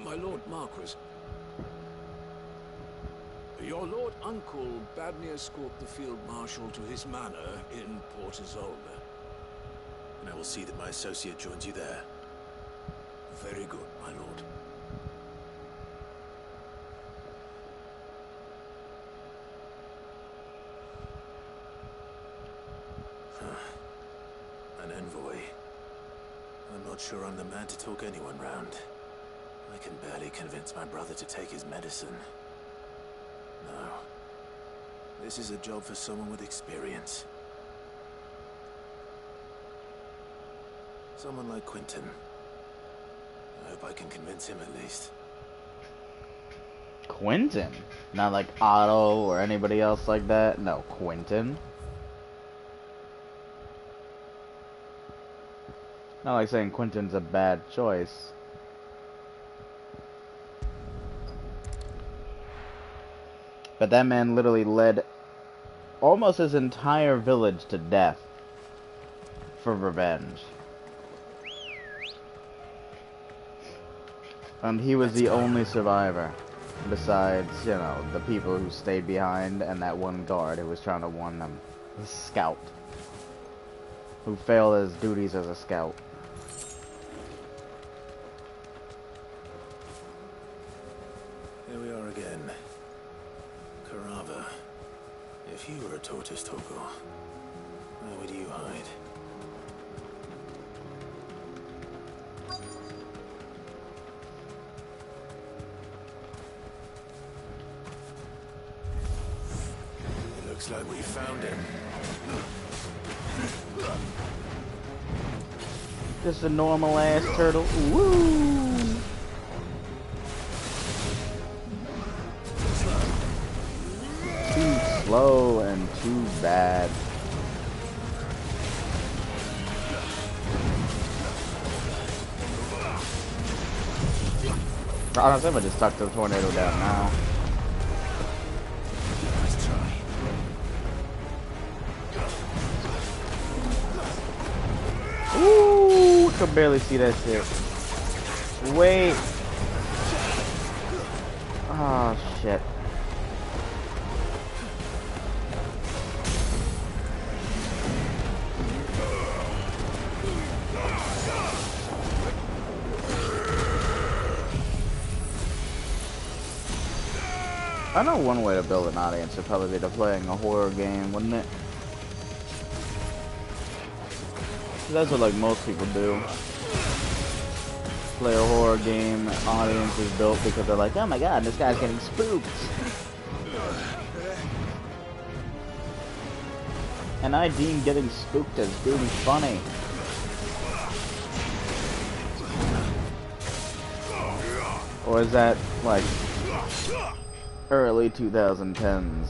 My lord Marquis. Your lord uncle bade me escort the field marshal to his manor in Port Isolde. And I will see that my associate joins you there. Very good, my lord. An envoy. I'm not sure I'm the man to talk anyone round. I can barely convince my brother to take his medicine. No. This is a job for someone with experience. Someone like Quentin. I hope I can convince him at least. Quentin? Not like Otto or anybody else like that? No, Quentin. Not like saying Quentin's a bad choice. But that man literally led almost his entire village to death for revenge. And he was the only survivor, besides, you know, the people who stayed behind and that one guard who was trying to warn them. The scout. Who failed his duties as a scout. Here we are again. Carava. If you were a tortoise, Togo, where would you hide? It looks like we found him. Just a normal ass turtle. Woo! Too slow and too bad. Honestly, I'm gonna just tuck the tornado down now. Let's try. Ooh, I can barely see that shit. Wait. Oh, shit. I know one way to build an audience would probably be to playing a horror game, wouldn't it? That's what like most people do. Play a horror game, audience is built because they're like, oh my god, this guy's getting spooked. And I deem getting spooked as being funny. Or is that like early 2010s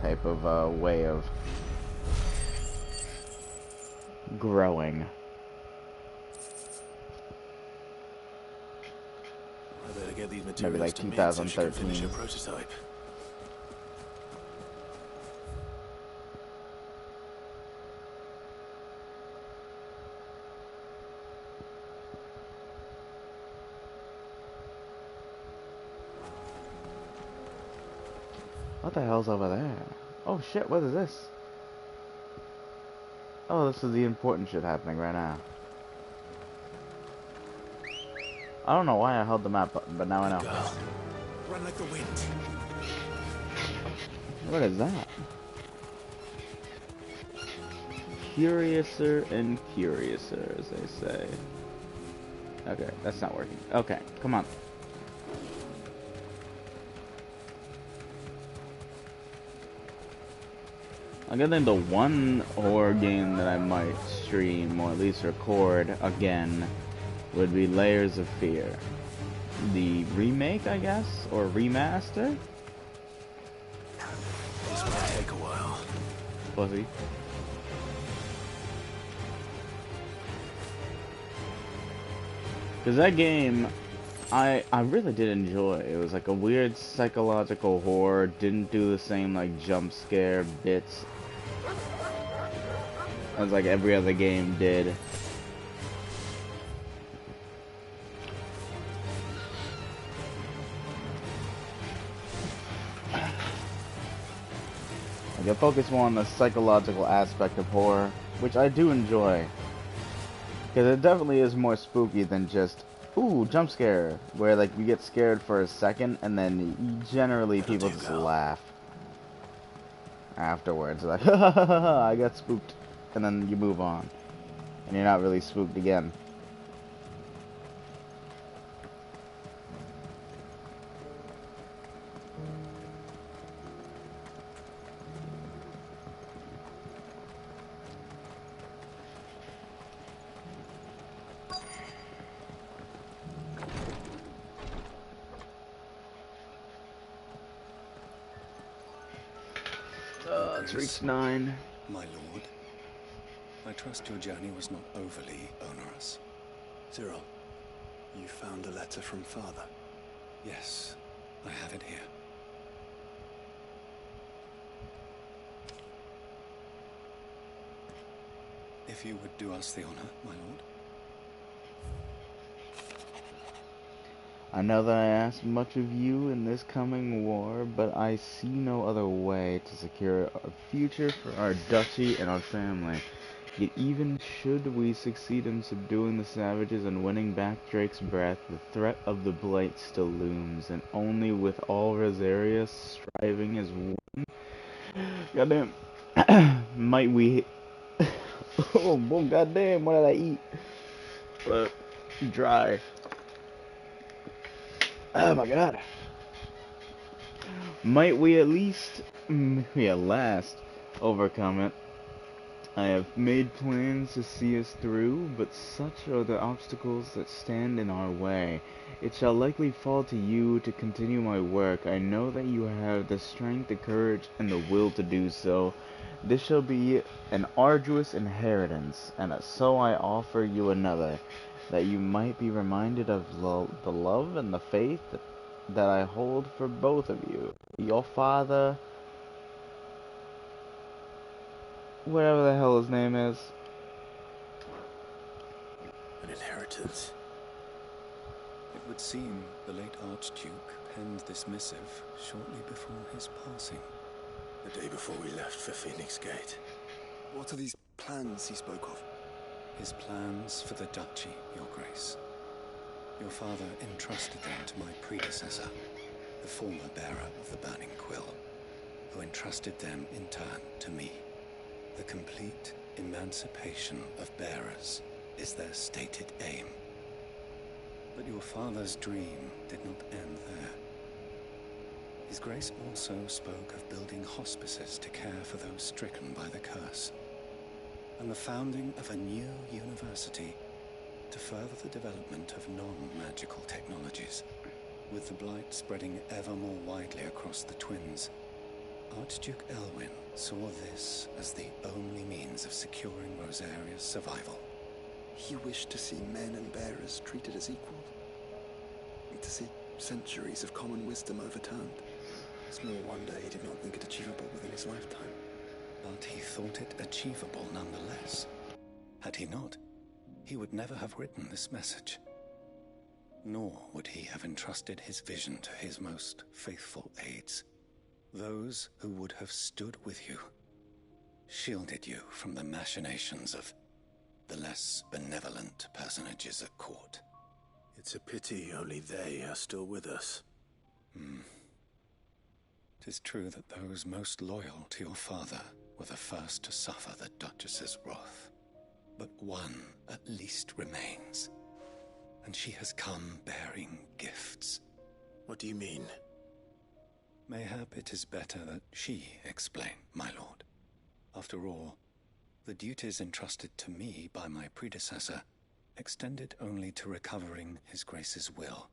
type of way of growing? I better get these Maybe materials like to Mint so she can 2013. finish her prototype. What the hell's over there? Oh shit, what is this? Oh, this is the important shit happening right now. I don't know why I held the map button, but now I know. Girl, run like the wind. What is that? Curiouser and curiouser, as they say. Okay, that's not working. Okay, come on. I think the one horror game that I might stream, or at least record again, would be Layers of Fear. The remake, I guess? Or remaster? This might take a while. Pussy. Because that game, I really did enjoy. It was like a weird psychological horror, didn't do the same like jump scare bits as like every other game did. Like, it focused more on the psychological aspect of horror, which I do enjoy. Because it definitely is more spooky than just, ooh, jump scare, where like you get scared for a second and then generally people just laugh afterwards. Like, ha ha ha ha, I got spooked. And then you move on. And you're not really spooked again. It's reached 9. My lord, I trust your journey was not overly onerous. Cyril, you found a letter from Father. Yes, I have it here. If you would do us the honor, my lord. I know that I ask much of you in this coming war, but I see no other way to secure a future for our duchy and our family. Yet even should we succeed in subduing the savages and winning back Drake's breath, the threat of the Blight still looms, and only with all Rosaria striving as one, goddamn, might we... oh, boy, goddamn, what did I eat? Dry. Oh my god. Might we at least, at last, overcome it? I have made plans to see us through, but such are the obstacles that stand in our way. It shall likely fall to you to continue my work. I know that you have the strength, the courage, and the will to do so. This shall be an arduous inheritance, and so I offer you another, that you might be reminded of the love and the faith that I hold for both of you. Your father, whatever the hell his name is. An inheritance. It would seem the late Archduke penned this missive shortly before his passing. The day before we left for Phoenix Gate. What are these plans he spoke of? His plans for the duchy, Your Grace. Your father entrusted them to my predecessor, the former bearer of the Burning Quill, who entrusted them in turn to me. The complete emancipation of bearers is their stated aim. But your father's dream did not end there. His Grace also spoke of building hospices to care for those stricken by the curse, and the founding of a new university to further the development of non-magical technologies. With the Blight spreading ever more widely across the Twins, Archduke Elwyn saw this as the only means of securing Rosaria's survival. He wished to see men and bearers treated as equals. To see centuries of common wisdom overturned. Small wonder he did not think it achievable within his lifetime. But he thought it achievable nonetheless. Had he not, he would never have written this message. Nor would he have entrusted his vision to his most faithful aides, those who would have stood with you, shielded you from the machinations of the less benevolent personages at court. It's a pity only they are still with us. 'Tis true that those most loyal to your father were the first to suffer the Duchess's wrath. But one at least remains, and she has come bearing gifts. What do you mean? Mayhap it is better that she explain, my lord. After all, the duties entrusted to me by my predecessor extended only to recovering His Grace's will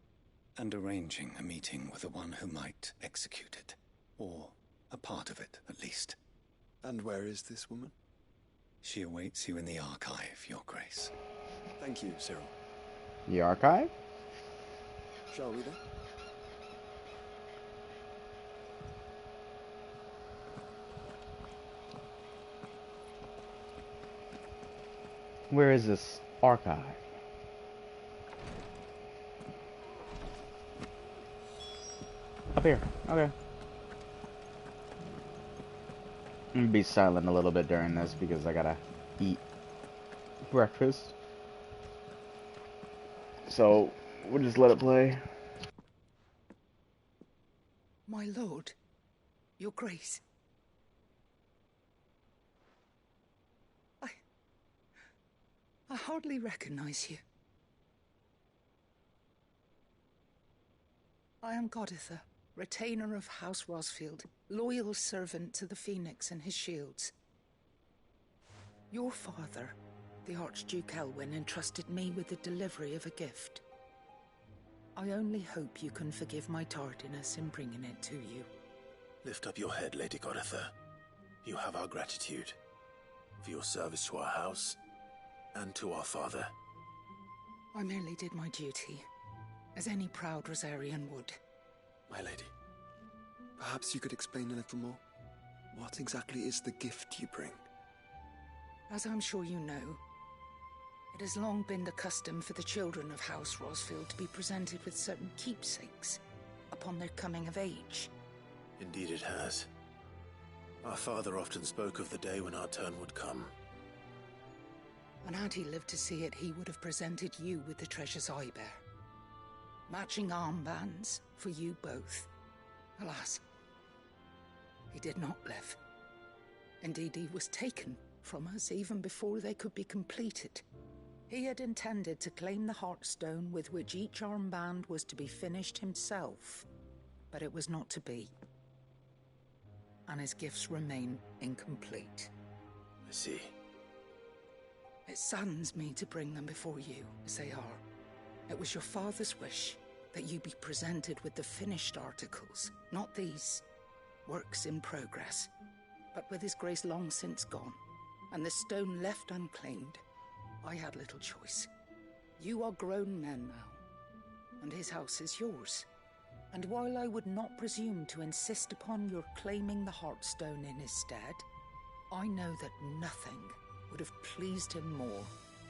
and arranging a meeting with the one who might execute it, or a part of it at least. And where is this woman? She awaits you in the archive, Your Grace. Thank you, Cyril. The archive? Shall we then? Where is this archive? Up here. Okay. I'm gonna be silent a little bit during this because I gotta eat breakfast. So, we'll just let it play. My lord, your grace. I hardly recognize you. I am Goditha, retainer of House Rosfield, loyal servant to the Phoenix and his shields. Your father, the Archduke Elwyn, entrusted me with the delivery of a gift. I only hope you can forgive my tardiness in bringing it to you. Lift up your head, Lady Goditha. You have our gratitude for your service to our house and to our father. I merely did my duty, as any proud Rosarian would. My lady, perhaps you could explain a little more? What exactly is the gift you bring? As I'm sure you know, it has long been the custom for the children of House Rosfield to be presented with certain keepsakes upon their coming of age. Indeed it has. Our father often spoke of the day when our turn would come. And had he lived to see it, he would have presented you with the treasures I bear. Matching armbands for you both. Alas, he did not live. Indeed, he was taken from us even before they could be completed. He had intended to claim the Heartstone with which each armband was to be finished himself, but it was not to be. And his gifts remain incomplete. I see. It saddens me to bring them before you, as they are. It was your father's wish that you be presented with the finished articles, not these, works in progress. But with his grace long since gone, and the stone left unclaimed, I had little choice. You are grown men now, and his house is yours. And while I would not presume to insist upon your claiming the Heartstone in his stead, I know that nothing would have pleased him more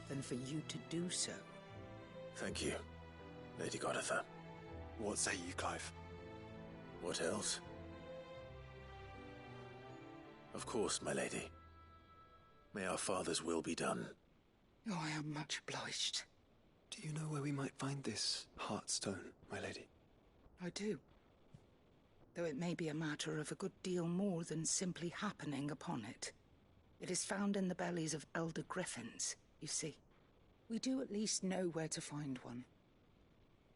than for you to do so. Thank you, Lady Goditha. What say you, Clive? What else? Of course, my lady. May our father's will be done. Oh, I am much obliged. Do you know where we might find this Heartstone, my lady? I do. Though it may be a matter of a good deal more than simply happening upon it. It is found in the bellies of elder griffins, you see. We do at least know where to find one.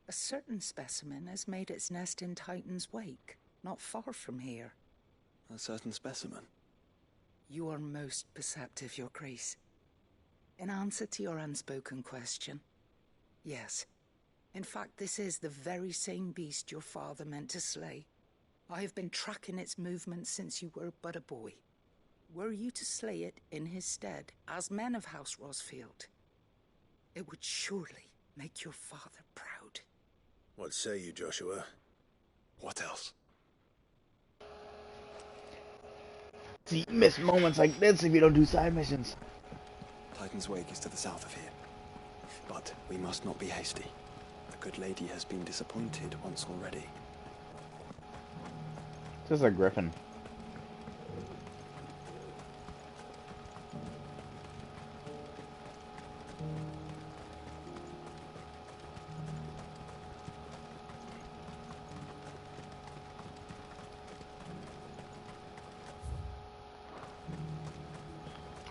A certain specimen has made its nest in Titan's Wake, not far from here. A certain specimen? You are most perceptive, Your Grace. In answer to your unspoken question, yes. In fact, this is the very same beast your father meant to slay. I have been tracking its movements since you were but a boy. Were you to slay it in his stead, as men of House Rosfield, it would surely make your father proud. What say you, Joshua? What else? See, you miss moments like this if you don't do side missions. Titan's Wake is to the south of here. But we must not be hasty. The good lady has been disappointed once already. This is a griffin.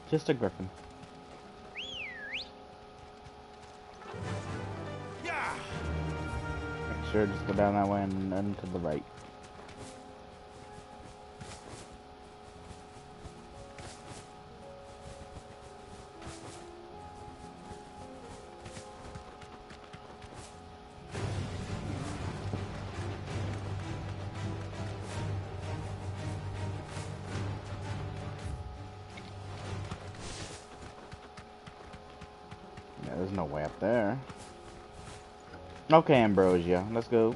Just a griffin. Make sure just go down that way and then to the right. There's no way up there. Okay, Ambrosia, let's go.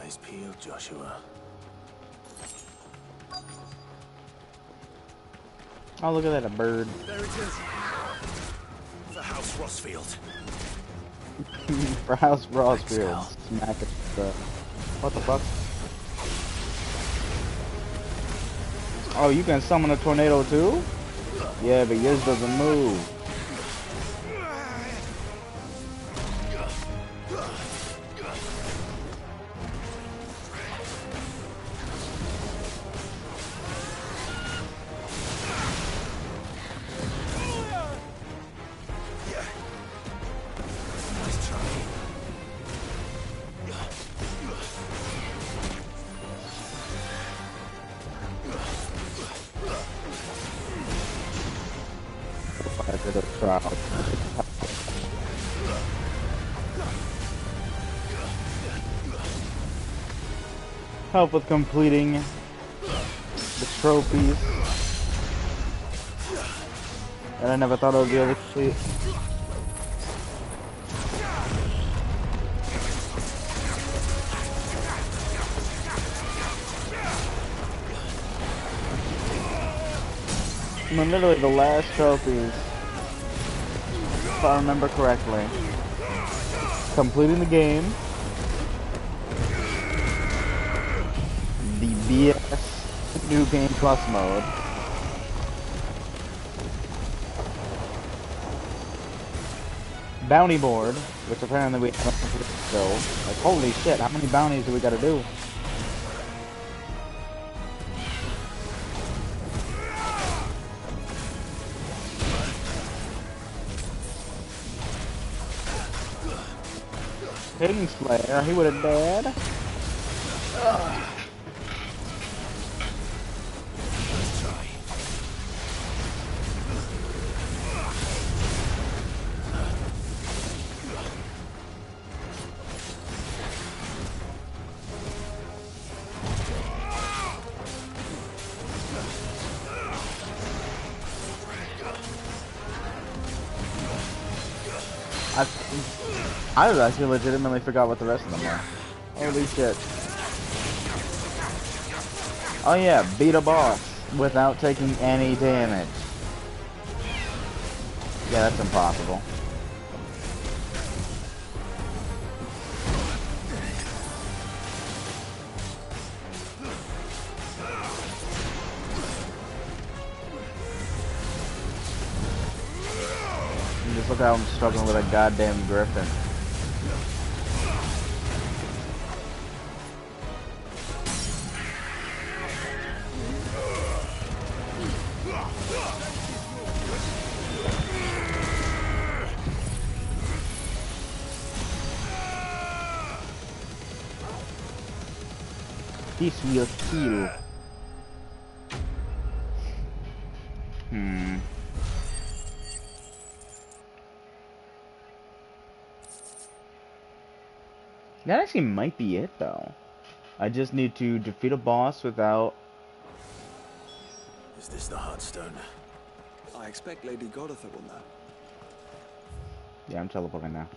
Eyes peeled, Joshua. Oh, look at that, a bird. There it is. The House Rosfield. For House Rosfield. Smack it. What the fuck? Oh, you can summon a tornado too? Yeah, but yours doesn't move. Help with completing the trophies. And I never thought it would be able to complete. I mean, literally the last trophies, if I remember correctly, completing the game, the BS New Game Plus mode, bounty board, which apparently we haven't completed still. Like, holy shit, how many bounties do we gotta do? Kingslayer, he would have died. I actually legitimately forgot what the rest of them were. Holy shit. Oh yeah, beat a boss without taking any damage. Yeah, that's impossible. And just look how I'm struggling with a goddamn griffin. This will kill. That actually might be it, though. I just need to defeat a boss without... Is this the Heartstone? I expect Lady Godotha will know. Yeah, I'm teleporting now.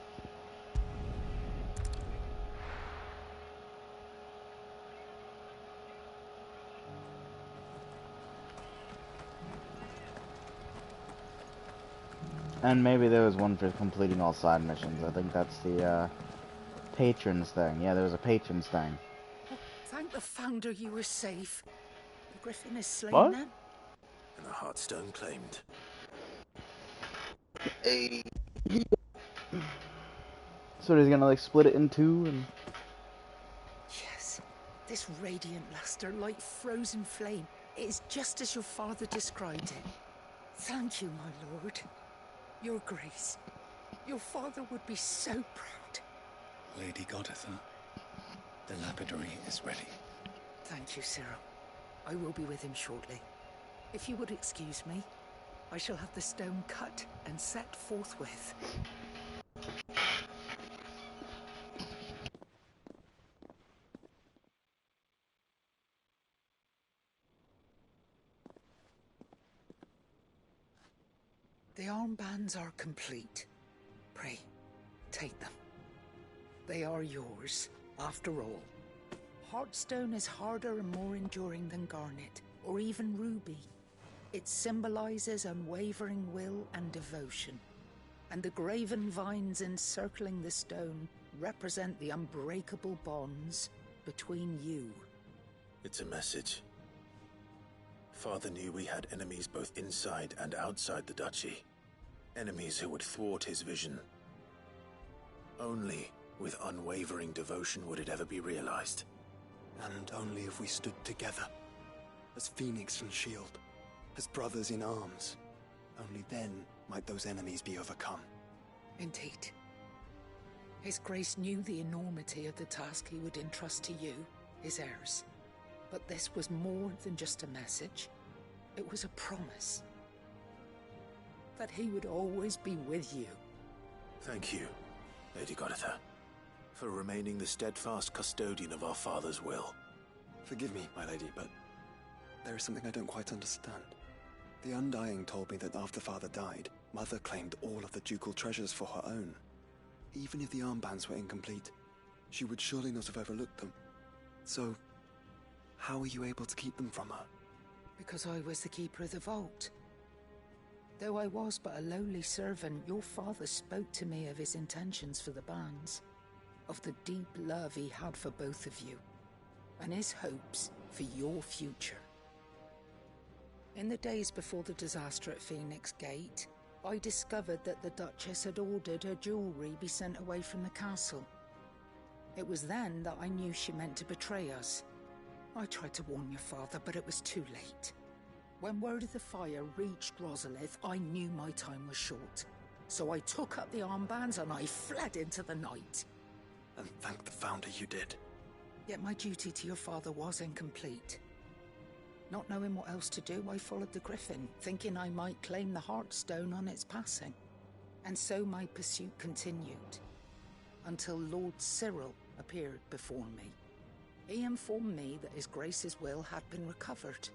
And maybe there was one for completing all side missions. I think that's the, patrons thing. Yeah, there was a patrons thing. Oh, thank the Founder you were safe. The Griffin is slain What? now. And the Heartstone claimed. So he's gonna, like, split it in two and... Yes, this radiant luster like frozen flame. It is just as your father described it. Thank you, my lord. Your grace. Your father would be so proud. Lady Godotha, the lapidary is ready. Thank you, Cyril. I will be with him shortly. If you would excuse me, I shall have the stone cut and set forthwith. The armbands are complete. Pray, take them. They are yours, after all. Heartstone is harder and more enduring than garnet, or even ruby. It symbolizes unwavering will and devotion. And the graven vines encircling the stone represent the unbreakable bonds between you. It's a message. Father knew we had enemies both inside and outside the duchy. Enemies who would thwart his vision. Only with unwavering devotion would it ever be realized. And only if we stood together, as Phoenix and Shield, as brothers in arms, only then might those enemies be overcome. Indeed. His Grace knew the enormity of the task he would entrust to you, his heirs. But this was more than just a message. It was a promise. That he would always be with you. Thank you, Lady Godotha, for remaining the steadfast custodian of our father's will. Forgive me, my lady, but there is something I don't quite understand. The Undying told me that after Father died, Mother claimed all of the ducal treasures for her own. Even if the armbands were incomplete, she would surely not have overlooked them. So, how were you able to keep them from her? Because I was the keeper of the vault. Though I was but a lowly servant, your father spoke to me of his intentions for the bands, of the deep love he had for both of you, and his hopes for your future. In the days before the disaster at Phoenix Gate, I discovered that the Duchess had ordered her jewelry be sent away from the castle. It was then that I knew she meant to betray us. I tried to warn your father, but it was too late. When word of the fire reached Rosalith, I knew my time was short. So I took up the armbands and I fled into the night. And thank the Founder you did. Yet my duty to your father was incomplete. Not knowing what else to do, I followed the Griffin, thinking I might claim the Heartstone on its passing. And so my pursuit continued, until Lord Cyril appeared before me. He informed me that His Grace's will had been recovered,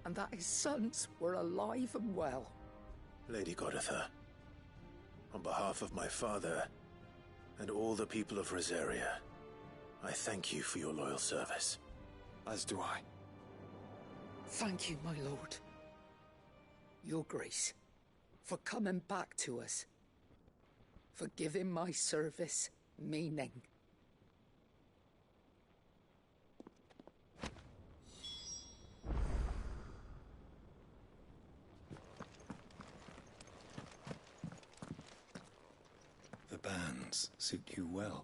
and that his sons were alive and well. Lady Goditha, on behalf of my father and all the people of Rosaria, I thank you for your loyal service. As do I. Thank you, my lord. Your Grace, for coming back to us, for giving my service meaning. The bands suit you well.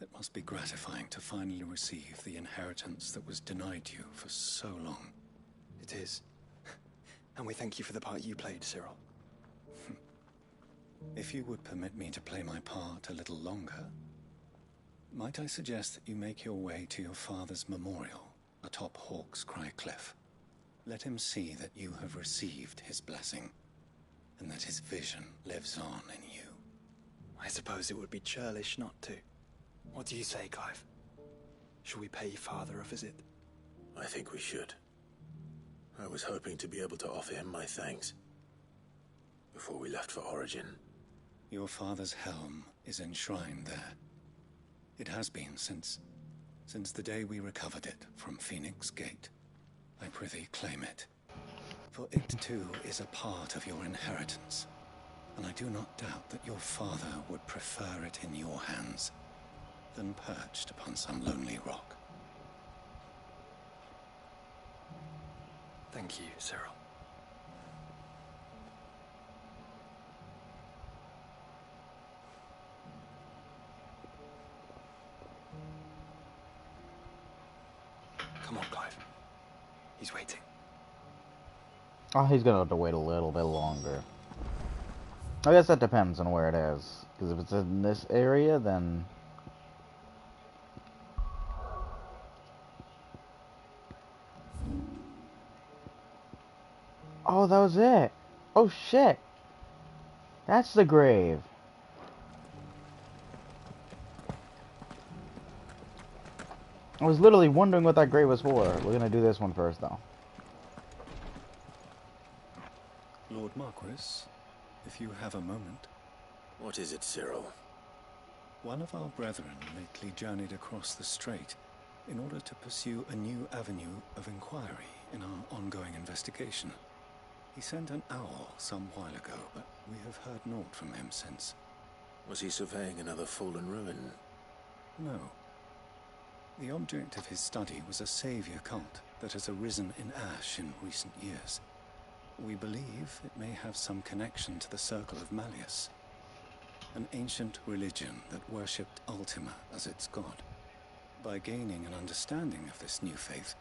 It must be gratifying to finally receive the inheritance that was denied you for so long. It is. And we thank you for the part you played, Cyril. If you would permit me to play my part a little longer, might I suggest that you make your way to your father's memorial atop Hawk's Cry Cliff. Let him see that you have received his blessing, and that his vision lives on in you. I suppose it would be churlish not to. What do you say, Clive? Shall we pay Father a visit? I think we should. I was hoping to be able to offer him my thanks before we left for Origin. Your father's helm is enshrined there. It has been since the day we recovered it from Phoenix Gate. I prithee claim it, for it too is a part of your inheritance, and I do not doubt that your father would prefer it in your hands than perched upon some lonely rock. Thank you, Cyril. Come on, Clive. He's waiting. Oh, he's gonna have to wait a little bit longer. I guess that depends on where it is. Because if it's in this area, then... Oh, that was it. Oh, shit. That's the grave. I was literally wondering what that grave was for. We're gonna do this one first, though. Lord Marquis, if you have a moment. What is it, Cyril? One of our brethren lately journeyed across the strait in order to pursue a new avenue of inquiry in our ongoing investigation. He sent an owl some while ago, but we have heard naught from him since. Was he surveying another fallen ruin? No. The object of his study was a savior cult that has arisen in Ash in recent years. We believe it may have some connection to the Circle of Malleus, an ancient religion that worshipped Ultima as its god. By gaining an understanding of this new faith,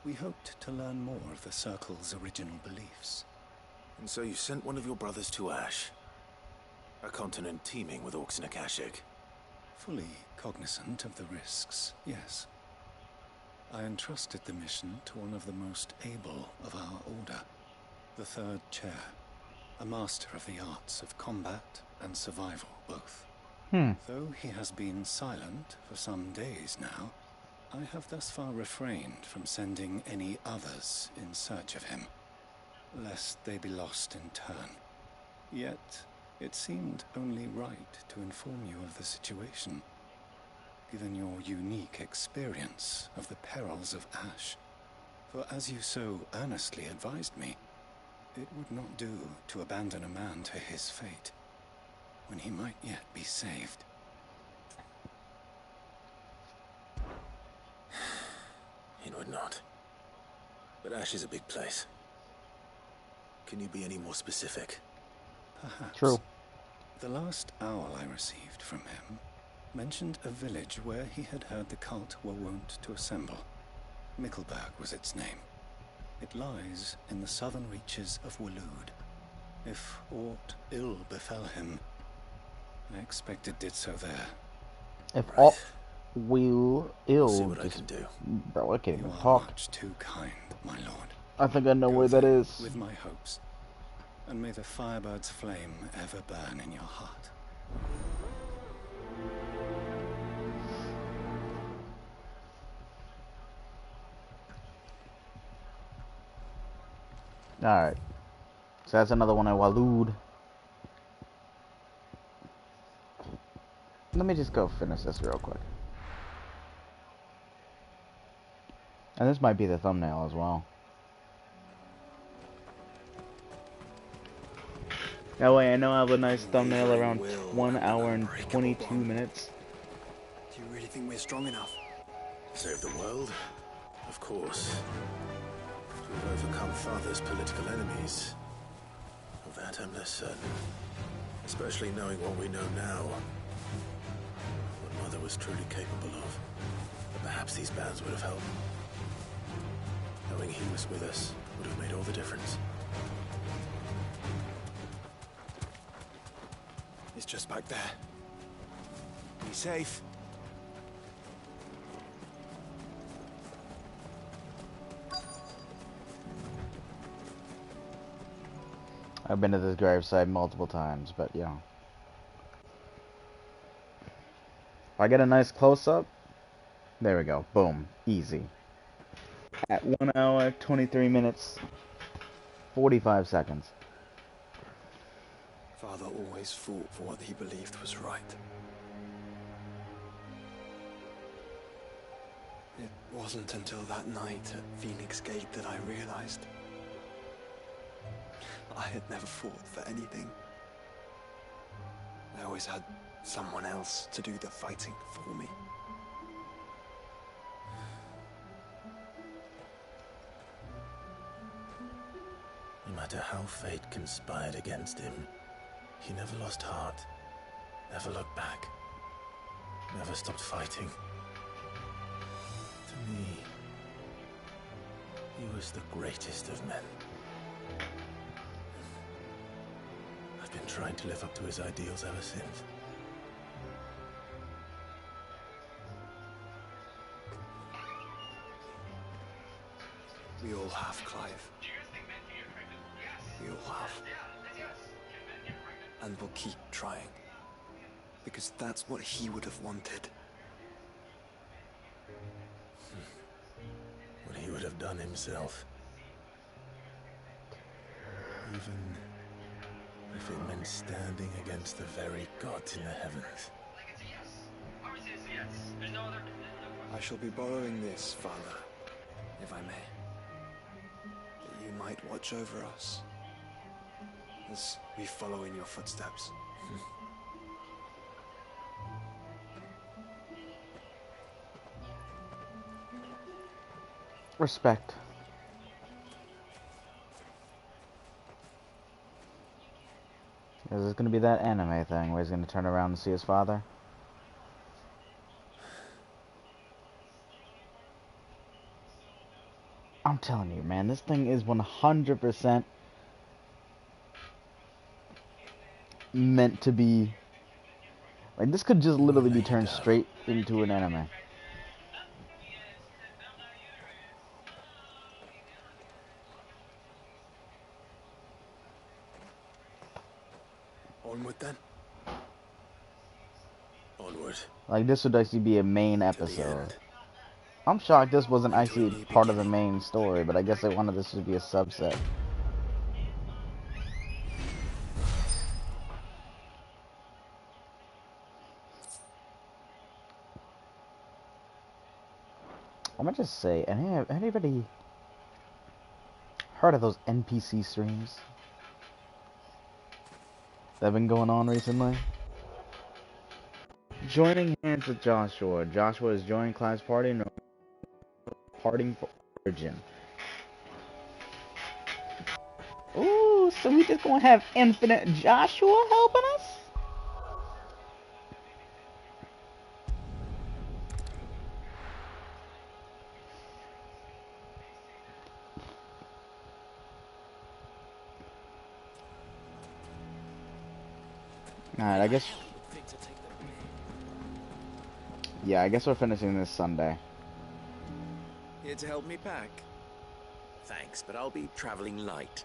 we hoped to learn more of the Circle's original beliefs. And so you sent one of your brothers to Ash, a continent teeming with orcs and Akashic. Fully cognizant of the risks, yes. I entrusted the mission to one of the most able of our order, the Third Chair, a master of the arts of combat and survival both. Though he has been silent for some days now, I have thus far refrained from sending any others in search of him, lest they be lost in turn. Yet, it seemed only right to inform you of the situation, given your unique experience of the perils of Ash. For as you so earnestly advised me, it would not do to abandon a man to his fate, when he might yet be saved. It would not. But Ash is a big place. Can you be any more specific? Perhaps. True. The last owl I received from him mentioned a village where he had heard the cult were wont to assemble. Mickleburg was its name. It lies in the southern reaches of Waloed. If aught ill befell him, I expect it did so there. If Right. all will I'll see ill, what I just can do. bro, I can't You even are talk. much too kind, my lord. I think I know Go where that then is. with my hopes, and may the firebird's flame ever burn in your heart. Alright. So that's another one I Waloed. Let me just go finish this real quick. And this might be the thumbnail as well. That way I know I have a nice thumbnail around 1 hour and 22 minutes. Do you really think we're strong enough? Save the world? Of course. To have overcome Father's political enemies. Of that I'm less certain. Especially knowing what we know now. What Mother was truly capable of. But perhaps these bands would have helped. Knowing he was with us would have made all the difference. It's just back there. Be safe. I've been to this gravesite multiple times, but yeah. If I get a nice close-up, there we go. Boom. Easy. At 1 hour, 23 minutes, 45 seconds. Father always fought for what he believed was right. It wasn't until that night at Phoenix Gate that I realized I had never fought for anything. I always had someone else to do the fighting for me. No matter how fate conspired against him, he never lost heart, never looked back, never stopped fighting. To me, he was the greatest of men. I've been trying to live up to his ideals ever since. We all have, Clive. We all have. And we'll keep trying. Because that's what he would have wanted. What he would have done himself. Even if it meant standing against the very gods in the heavens. I shall be borrowing this, Father, if I may. That you might watch over us as we follow in your footsteps. Respect. Is this gonna be that anime thing where he's gonna turn around and see his father? I'm telling you, man, this thing is 100% meant to be. Like, this could just literally be turned straight into an anime. Onward then. Onward. Like, this would actually be a main episode. I'm shocked this wasn't actually part of the main story, but I guess they wanted this to be a subset. I'm gonna just say, anybody heard of those NPC streams that have been going on recently? Joining hands with Joshua. Joshua is joining Clive's party and parting for origin. Ooh, so we just gonna have infinite Joshua helping us? Alright, I guess... Yeah, I guess we're finishing this Sunday. Here to help me pack? Thanks, but I'll be traveling light.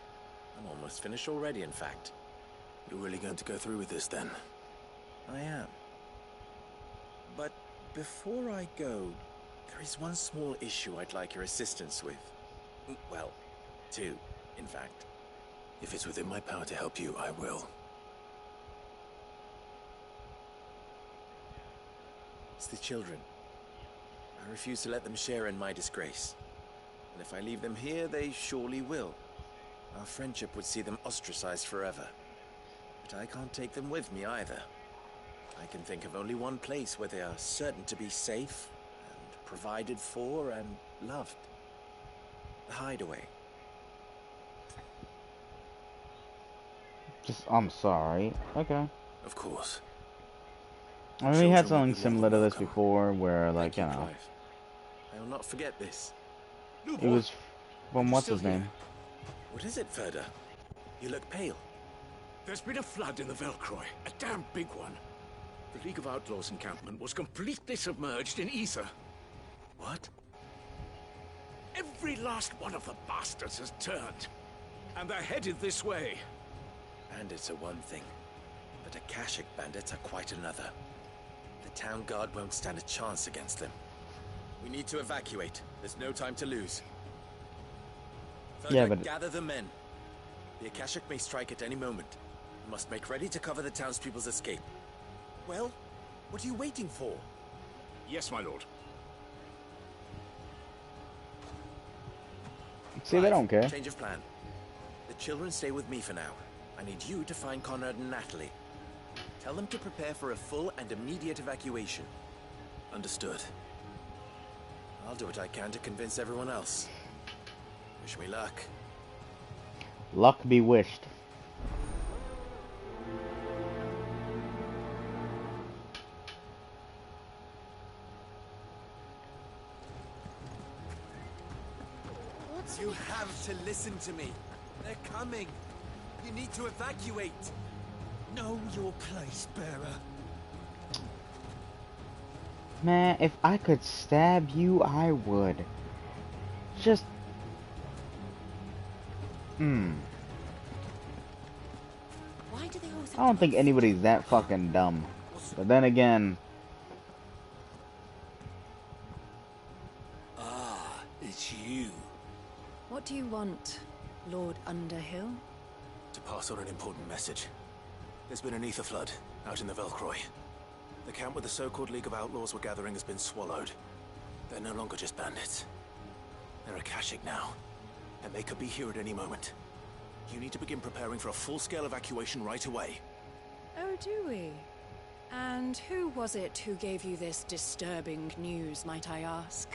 I'm almost finished already, in fact. You're really going to go through with this, then? I am. But before I go, there is one small issue I'd like your assistance with. Well, two, in fact. If it's within my power to help you, I will. It's the children. I refuse to let them share in my disgrace. And if I leave them here, they surely will. Our friendship would see them ostracized forever. But I can't take them with me either. I can think of only one place where they are certain to be safe, and provided for, and loved. The Hideaway. I'm sorry. Okay. Of course. I mean, we had something similar to this before, where, like, you know... I will not forget this. It was from what's his name? What is it, Ferda? You look pale. There's been a flood in the Velcroy, a damn big one. The League of Outlaws encampment was completely submerged in ether. What? Every last one of the bastards has turned, and they're headed this way. Bandits are one thing, but Akashic bandits are quite another. The town guard won't stand a chance against them. We need to evacuate. There's no time to lose. Further, Yeah, but... gather the men. The Akashic may strike at any moment. We must make ready to cover the townspeople's escape. Well, what are you waiting for? Yes, my lord. See, they don't care. Change of plan. The children stay with me for now. I need you to find Conrad and Natalie. Tell them to prepare for a full and immediate evacuation. Understood. I'll do what I can to convince everyone else. Wish me luck. Luck be wished. You have to listen to me. They're coming. You need to evacuate. Know your place, bearer. Man, if I could stab you, I would. Just... Why do they always have I don't think anybody's that fucking dumb. But then again... Ah, it's you. What do you want, Lord Underhill? To pass on an important message. There's been an ether flood out in the Velcroy. The camp where the so-called League of Outlaws were gathering has been swallowed. They're no longer just bandits. They're Akashic now, and they could be here at any moment. You need to begin preparing for a full-scale evacuation right away. Oh, do we? And who was it who gave you this disturbing news, might I ask?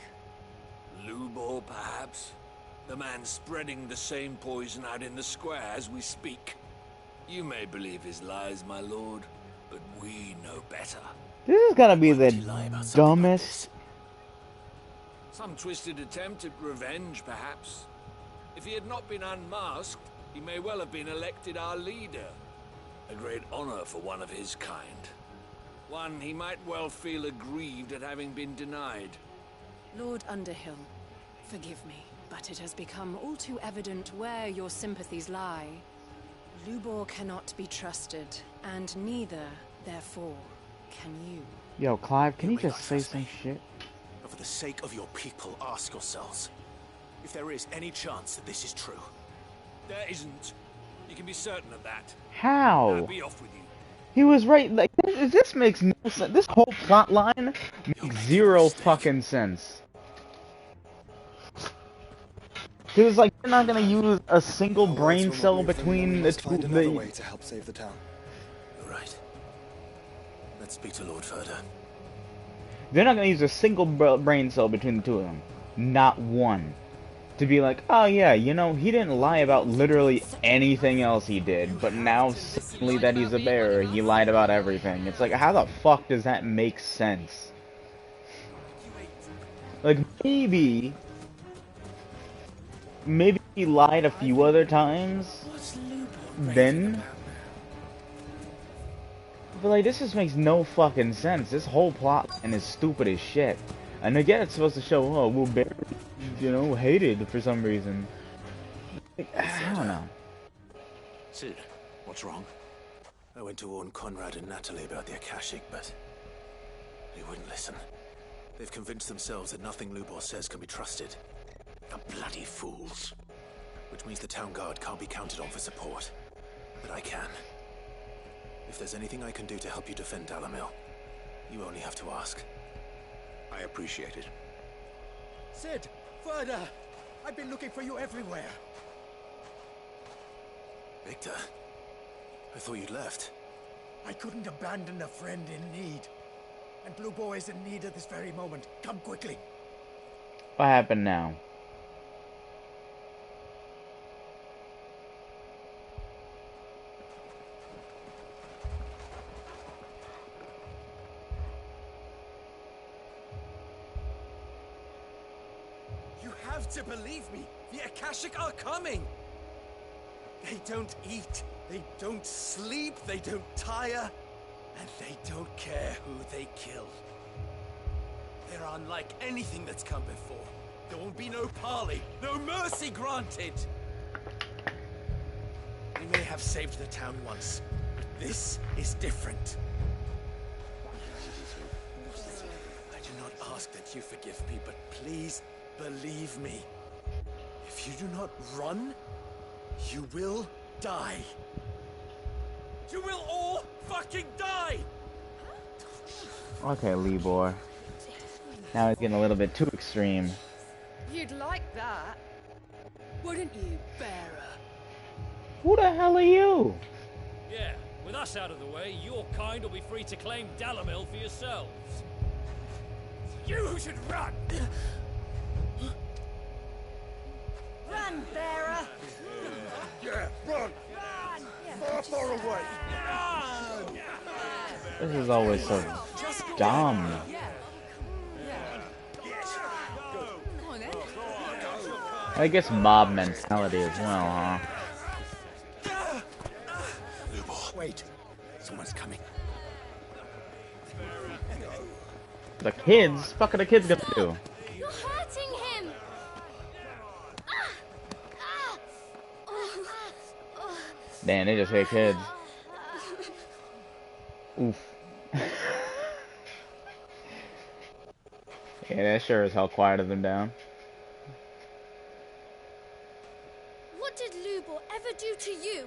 Lubor, perhaps? The man spreading the same poison out in the square as we speak. You may believe his lies, my lord, but we know better. This is gonna be the dumbest... Some twisted attempt at revenge, perhaps. If he had not been unmasked, he may well have been elected our leader. A great honor for one of his kind. One he might well feel aggrieved at having been denied. Lord Underhill, forgive me, but it has become all too evident where your sympathies lie. Lubor cannot be trusted, and neither, therefore, can you. Yo, Clive, can you just say some shit? But for the sake of your people, ask yourselves if there is any chance that this is true. There isn't. You can be certain of that. How? Now be off with you. He was right. Like this makes no sense. This whole plot line makes zero fucking sense. Because like they're not gonna use a single brain cell between the two. Find another way to help save the town. You're right. Let's speak to Lord Ferda. They're not gonna use a single brain cell between the two of them. Not one. To be like, oh yeah, you know, he didn't lie about literally anything else he did, but now suddenly that he's a bearer, he lied about everything. It's like, how the fuck does that make sense? Like, maybe he lied a few other times, then? But like, this just makes no fucking sense. This whole plot line is stupid as shit. And again, it's supposed to show, oh, well, Barry, you know, hated for some reason. Like, I don't know. Sid, what's wrong? I went to warn Conrad and Natalie about the Akashic, but they wouldn't listen. They've convinced themselves that nothing Lubor says can be trusted. The bloody fools. Which means the town guard can't be counted on for support. But I can. If there's anything I can do to help you defend Dalamil, you only have to ask. I appreciate it. Sid! Ferda! I've been looking for you everywhere. Victor? I thought you'd left. I couldn't abandon a friend in need. And Blue Boy is in need at this very moment. Come quickly. What happened now? You have to believe me. The Akashic are coming. They don't eat. They don't sleep. They don't tire. And they don't care who they kill. They're unlike anything that's come before. There won't be no parley, no mercy granted. We may have saved the town once, but this is different. I do not ask that you forgive me, but please believe me. If you do not run, you will die. You will all fucking die! Okay, Libor. Now he's getting a little bit too extreme. You'd like that, wouldn't you, bearer? Who the hell are you? Yeah, with us out of the way, your kind will be free to claim Dalamil for yourselves. You should run! Run, bearer! Yeah, run! Far, far away! Run! This is always so dumb. I guess mob mentality as well, huh? Wait, someone's coming. The kids? Fuck are the kids gonna do? You're hurting him! Damn, they just hit kids. Oof. Yeah, that sure as hell quieted them down. What did Lubor ever do to you?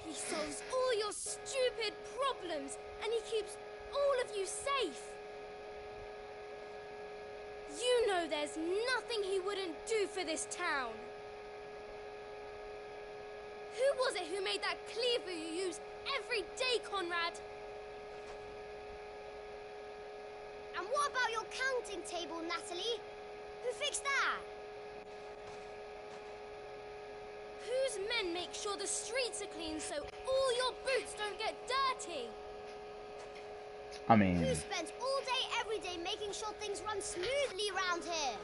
He solves all your stupid problems, and he keeps all of you safe. You know there's nothing he wouldn't do for this town. Who was it who made that cleaver you use every day, Conrad? And what about your counting table, Natalie? Who fixed that? Whose men make sure the streets are clean so all your boots don't get dirty? I mean... Who spends all day, every day making sure things run smoothly around here?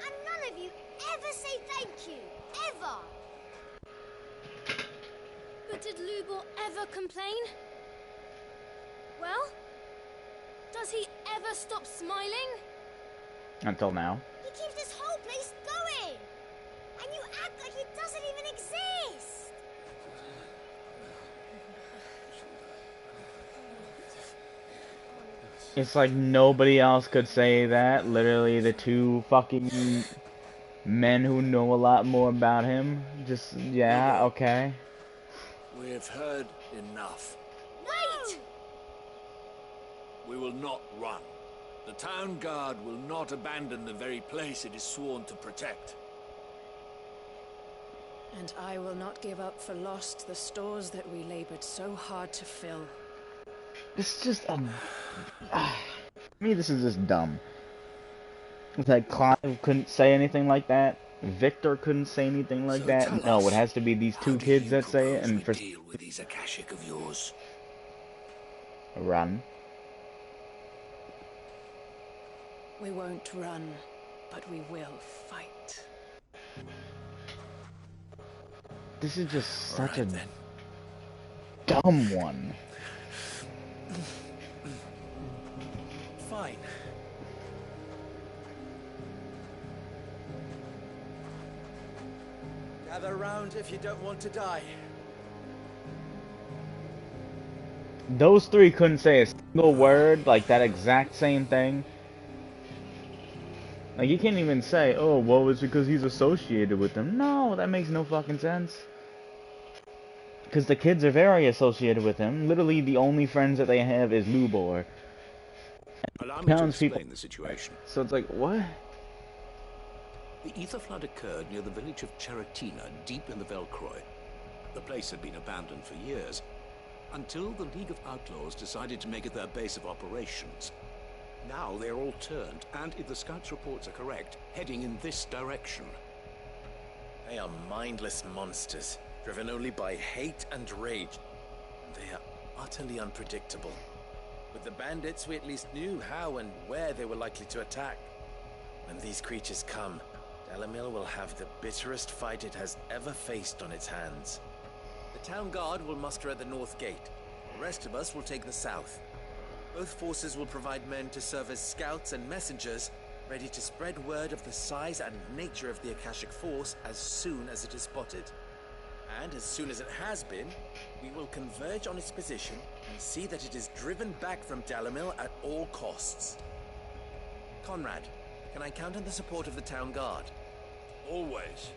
And none of you ever say thank you. Ever. But did Lubor ever complain? Well, does he ever stop smiling? Until now. He keeps this whole place going. And you act like he doesn't even exist. It's like nobody else could say that. Literally, the two fucking men who know a lot more about him. Just, yeah, okay. We've heard enough. Wait! We will not run. The town guard will not abandon the very place it is sworn to protect. And I will not give up for lost the stores that we labored so hard to fill. It's just to me, this is just dumb. It's like Clive couldn't say anything like that. Victor couldn't say anything like that. No, it has to be these two kids that say it, and for Deal with these Akashic of yours. run. We won't run, but we will fight. This is just such a dumb one. Fine. Gather round if you don't want to die. Those three couldn't say a single word, like that exact same thing. Like, you can't even say, oh, well, it's because he's associated with them. No, that makes no fucking sense. Because the kids are very associated with him. Literally, the only friends that they have is Lubor. Allow me to explain the situation. So it's like, what? The ether flood occurred near the village of Cheratina, deep in the Velcroy. The place had been abandoned for years, until the League of Outlaws decided to make it their base of operations. Now they're all turned, and if the scouts' reports are correct, heading in this direction. They are mindless monsters, driven only by hate and rage. They are utterly unpredictable. With the bandits, we at least knew how and where they were likely to attack. When these creatures come, Dalamil will have the bitterest fight it has ever faced on its hands. The town guard will muster at the north gate. The rest of us will take the south. Both forces will provide men to serve as scouts and messengers, ready to spread word of the size and nature of the Akashic force as soon as it is spotted. And as soon as it has been, we will converge on its position and see that it is driven back from Dalamil at all costs. Conrad, can I count on the support of the town guard? Always.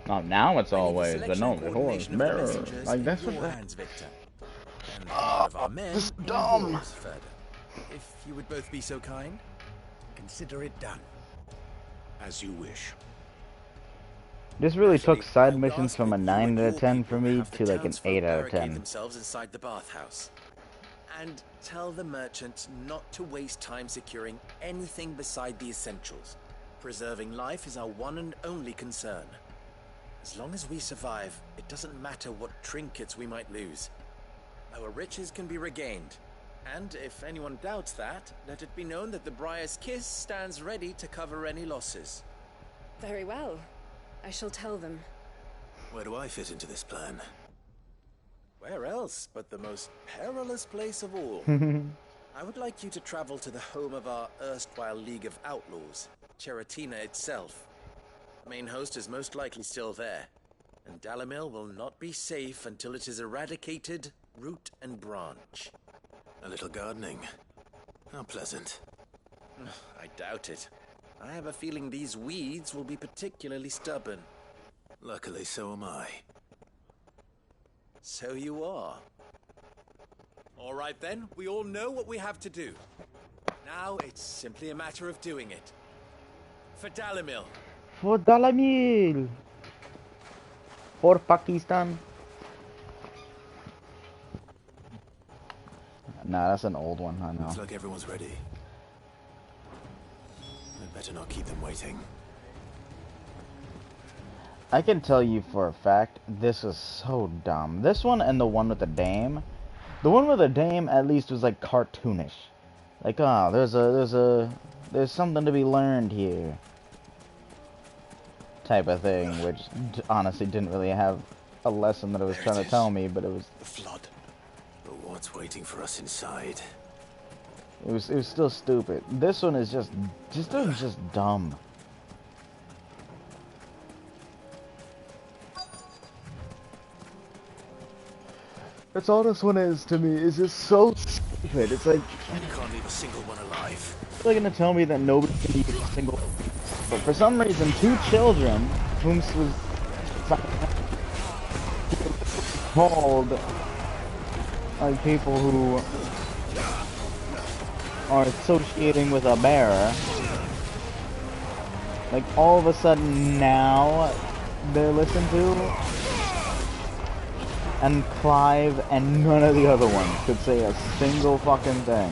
Oh, now it's always, but no, before it's mirror. Like, that's what that... hands, Victor. And one of our men this is in dumb. yours, further. If you would both be so kind, consider it done. As you wish. This really took side missions from a 9 out of 10 for me to like an 8 out of 10. Themselves inside the bathhouse. And tell the merchant not to waste time securing anything beside the essentials. Preserving life is our one and only concern. As long as we survive, it doesn't matter what trinkets we might lose. Our riches can be regained. And if anyone doubts that, let it be known that the Briar's Kiss stands ready to cover any losses. Very well. I shall tell them. Where do I fit into this plan? Where else but the most perilous place of all? I would like you to travel to the home of our erstwhile League of Outlaws, Cheratina itself. The main host is most likely still there, and Dalamil will not be safe until it is eradicated, root and branch. A little gardening. How pleasant. I doubt it. I have a feeling these weeds will be particularly stubborn. Luckily, so am I. So you are. All right then, we all know what we have to do. Now it's simply a matter of doing it. For Dalamil. For Dalamil. For Pakistan. Nah, that's an old one, I know. Looks like everyone's ready. I'd better not keep them waiting. I can tell you for a fact, this is so dumb. This one and the one with the dame. The one with the dame at least was like cartoonish. Like, oh, there's something to be learned here. Type of thing, which honestly didn't really have a lesson that it was trying to tell me, but it was... The flood. But what's waiting for us inside? It was still stupid. This one is just dumb. That's all this one is to me. Is just so stupid. It's like, You can't leave a single one alive. they're gonna tell me that nobody can eat a single. But for some reason, 2 children, whom was called like people who are associating with a bearer, like all of a sudden now they're listened to, and Clive and none of the other ones could say a single fucking thing.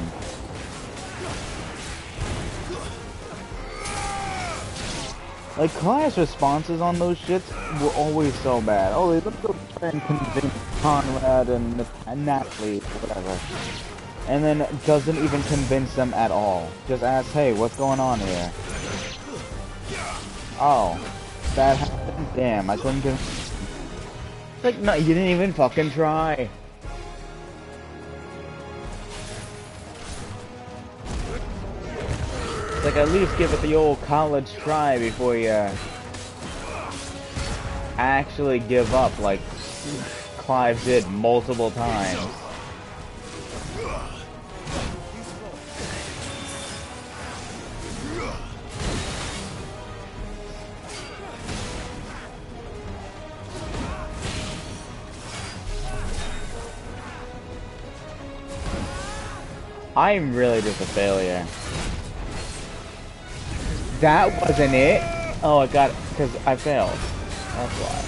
Like, Clive's responses on those shits were always so bad. Oh, let's go try and convince Conrad and Natalie, whatever. And then doesn't even convince them at all. Just asks, hey, what's going on here? Oh, that happened? Damn, I couldn't convince. Like, no, you didn't even fucking try. Like, at least give it the old college try before you actually give up, like Clive did multiple times. I'm really just a failure. That wasn't it? Oh, I got it, because I failed. That's why.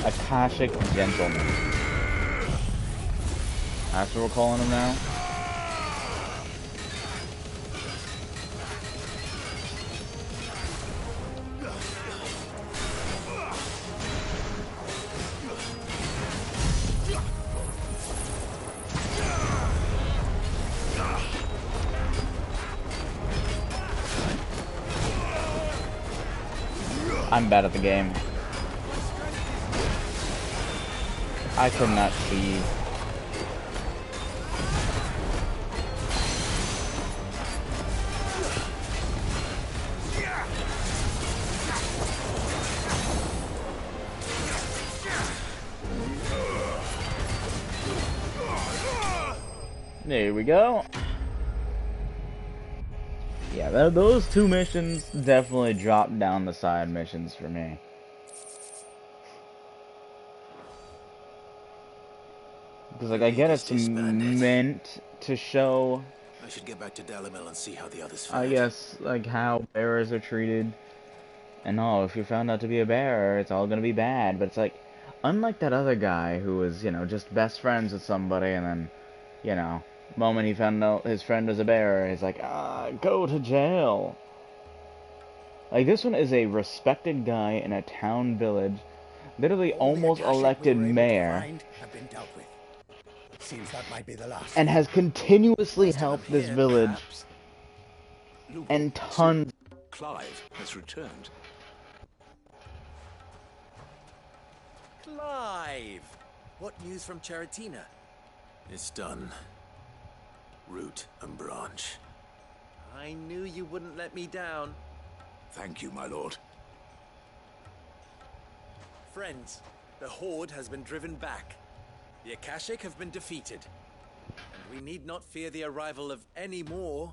Akashic Gentleman. That's what we're calling him now? I'm bad at the game. I could not see. There we go. Yeah, those 2 missions definitely dropped down the side missions for me. Because, like, I get it's meant to show, I should get back to Dalimil and see how the others I fared. guess, like, how bearers are treated. And oh, if you're found out to be a bearer, it's all gonna be bad. But it's like, unlike that other guy who was, you know, just best friends with somebody, and then, you know, the moment he found out his friend was a bearer, he's like, go to jail. Like, this one is a respected guy in a town village, literally almost elected mayor, Seems that might be the last. and has continuously helped this village, and tons. Clive has returned. Clive! What news from Charatina? It's done. Root and branch. I knew you wouldn't let me down. Thank you, my lord. Friends, the Horde has been driven back. The Akashic have been defeated. And we need not fear the arrival of any more,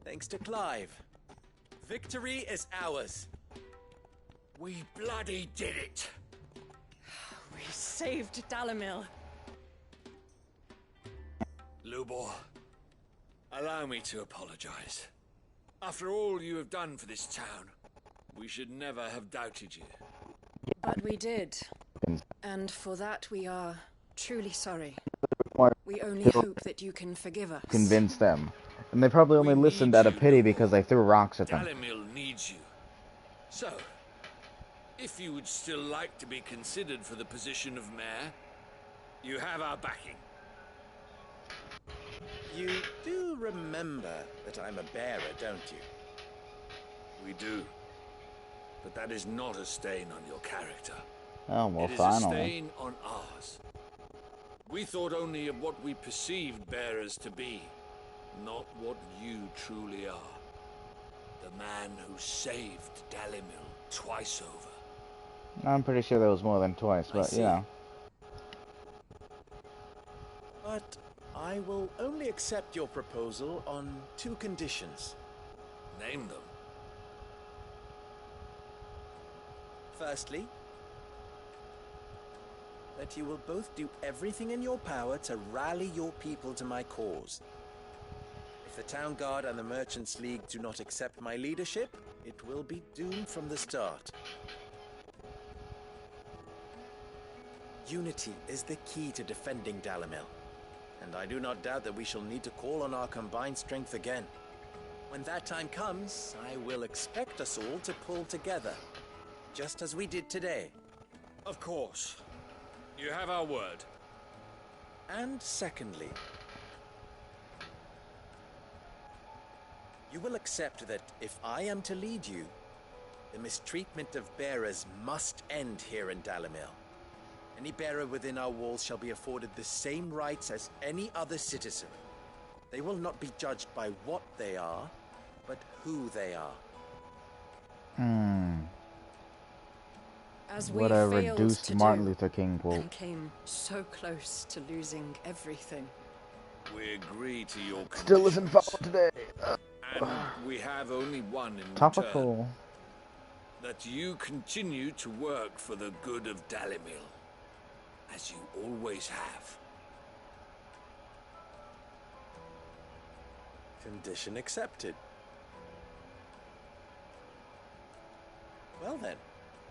thanks to Clive. Victory is ours. We bloody did it! We saved Dalimil. Lubor, allow me to apologize. After all you have done for this town, we should never have doubted you. But we did. And for that we are truly sorry. We only hope that you can forgive us. Convince them. And they probably only listened out of pity because they threw rocks at them. Dalimil needs you. So, if you would still like to be considered for the position of mayor, you have our backing. You do remember that I'm a bearer, don't you? We do. But that is not a stain on your character. Oh, well, It is a finally. stain on ours. We thought only of what we perceived bearers to be, not what you truly are. The man who saved Dalimil twice over. I'm pretty sure there was more than twice, but, you know. But I will only accept your proposal on 2 conditions. Name them. Firstly, that you will both do everything in your power to rally your people to my cause. If the Town Guard and the Merchants League do not accept my leadership, it will be doomed from the start. Unity is the key to defending Dalimil, and I do not doubt that we shall need to call on our combined strength again. When that time comes, I will expect us all to pull together, just as we did today. Of course. You have our word. And secondly, you will accept that if I am to lead you, the mistreatment of bearers must end here in Dalimil. Any bearer within our walls shall be afforded the same rights as any other citizen. They will not be judged by what they are, but who they are. As we What a failed reduced to Martin do, Luther King quote. and came so close to losing everything. We agree to your conditions. Still isn't followed today. And we have only one in Topical. return. That you continue to work for the good of Dalimil, as you always have. Condition accepted. Well then,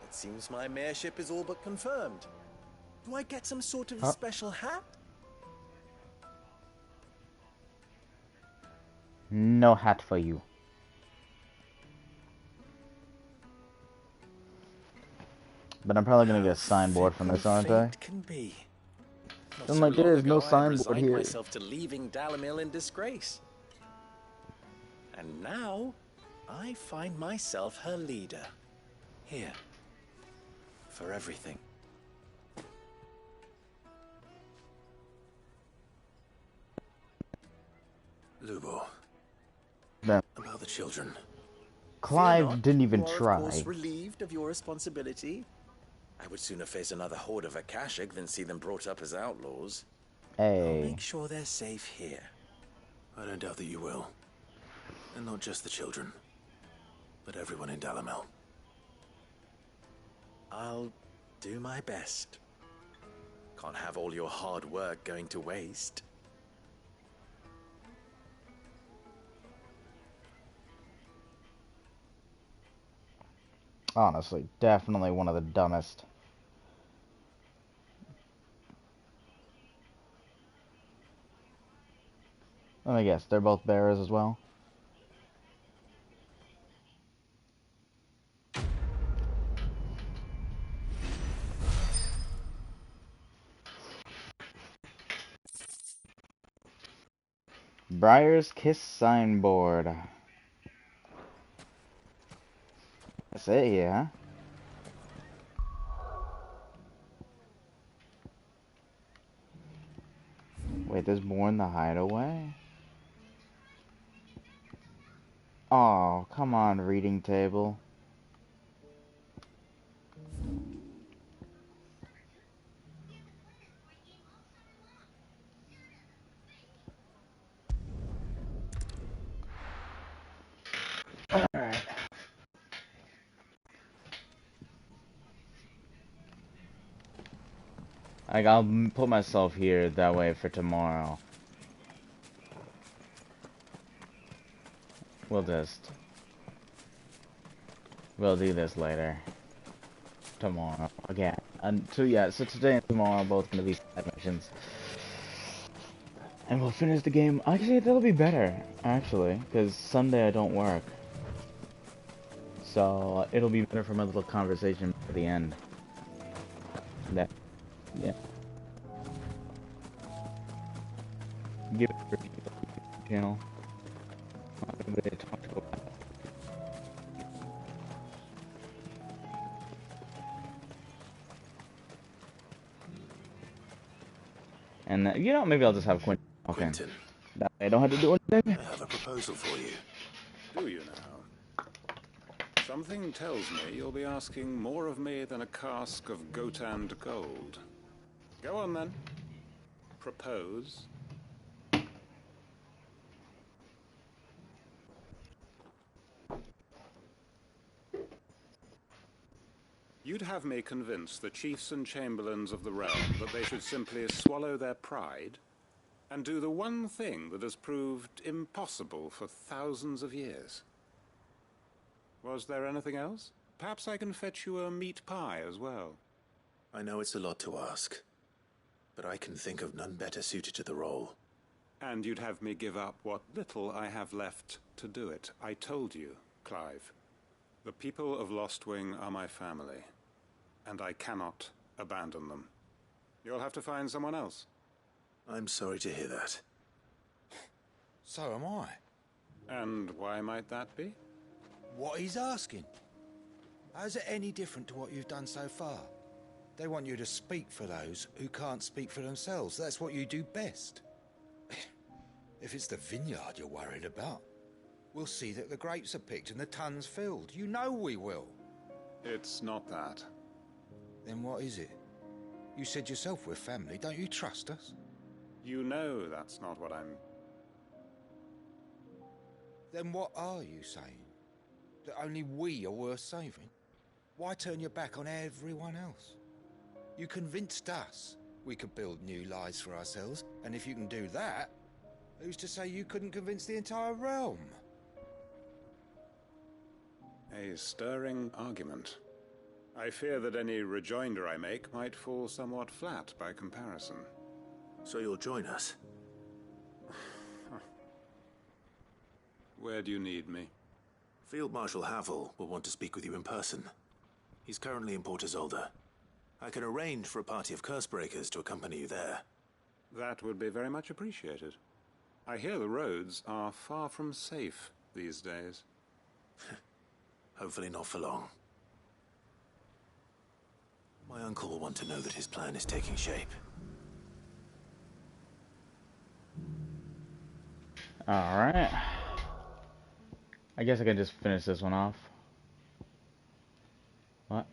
it seems my mayorship is all but confirmed. Do I get some sort of special hat? No hat for you. But I'm probably gonna get a signboard from this, aren't I? Can be. I'm like, there's no signboard resigned here. myself to leaving Dalimil in disgrace. And now, I find myself her leader. Here. For everything. Lubo. Then About the children. Clive didn't even you are, try. Of course, relieved of your responsibility. I would sooner face another horde of Akashic than see them brought up as outlaws. Hey. I'll make sure they're safe here. I don't doubt that you will. And not just the children, but everyone in Dalimil. I'll do my best. Can't have all your hard work going to waste. Honestly, definitely one of the dumbest. Let me guess, they're both bearers as well? Briar's Kiss signboard. That's it here, huh? Wait, there's more in the hideaway? Oh, come on, reading table. Alright. Like, I'll put myself here that way for tomorrow. We'll do this later. Tomorrow. Again. And so yeah, so today and tomorrow are both gonna be side missions. And we'll finish the game. Actually, that'll be better, actually, because Sunday I don't work. So it'll be better for my little conversation at the end. That, yeah. Give it a review on the channel. Everybody talk about it. And you know, maybe I'll just have Quentin. Okay. Quentin, That way I don't have to do anything. I have a proposal for you. Do you now? Something tells me you'll be asking more of me than a cask of Gotand gold. Go on then. Propose. You'd have me convince the chiefs and chamberlains of the realm that they should simply swallow their pride and do the one thing that has proved impossible for thousands of years. Was there anything else? Perhaps I can fetch you a meat pie as well. I know it's a lot to ask, but I can think of none better suited to the role. And you'd have me give up what little I have left to do it. I told you, Clive. The people of Lostwing are my family, and I cannot abandon them. You'll have to find someone else. I'm sorry to hear that. So am I. And why might that be? What he's asking. How's it any different to what you've done so far? They want you to speak for those who can't speak for themselves. That's what you do best. If it's the vineyard you're worried about, we'll see that the grapes are picked and the tons filled. You know we will. It's not that. Then what is it? You said yourself we're family. Don't you trust us? You know that's not what I'm... Then what are you saying? That only we are worth saving? Why turn your back on everyone else? You convinced us we could build new lives for ourselves, and if you can do that, who's to say you couldn't convince the entire realm? A stirring argument. I fear that any rejoinder I make might fall somewhat flat by comparison. So you'll join us? Where do you need me? Field Marshal Havel will want to speak with you in person. He's currently in Port Isolde. I can arrange for a party of Cursebreakers to accompany you there. That would be very much appreciated. I hear the roads are far from safe these days. Hopefully not for long. My uncle will want to know that his plan is taking shape. Alright. I guess I can just finish this one off. What?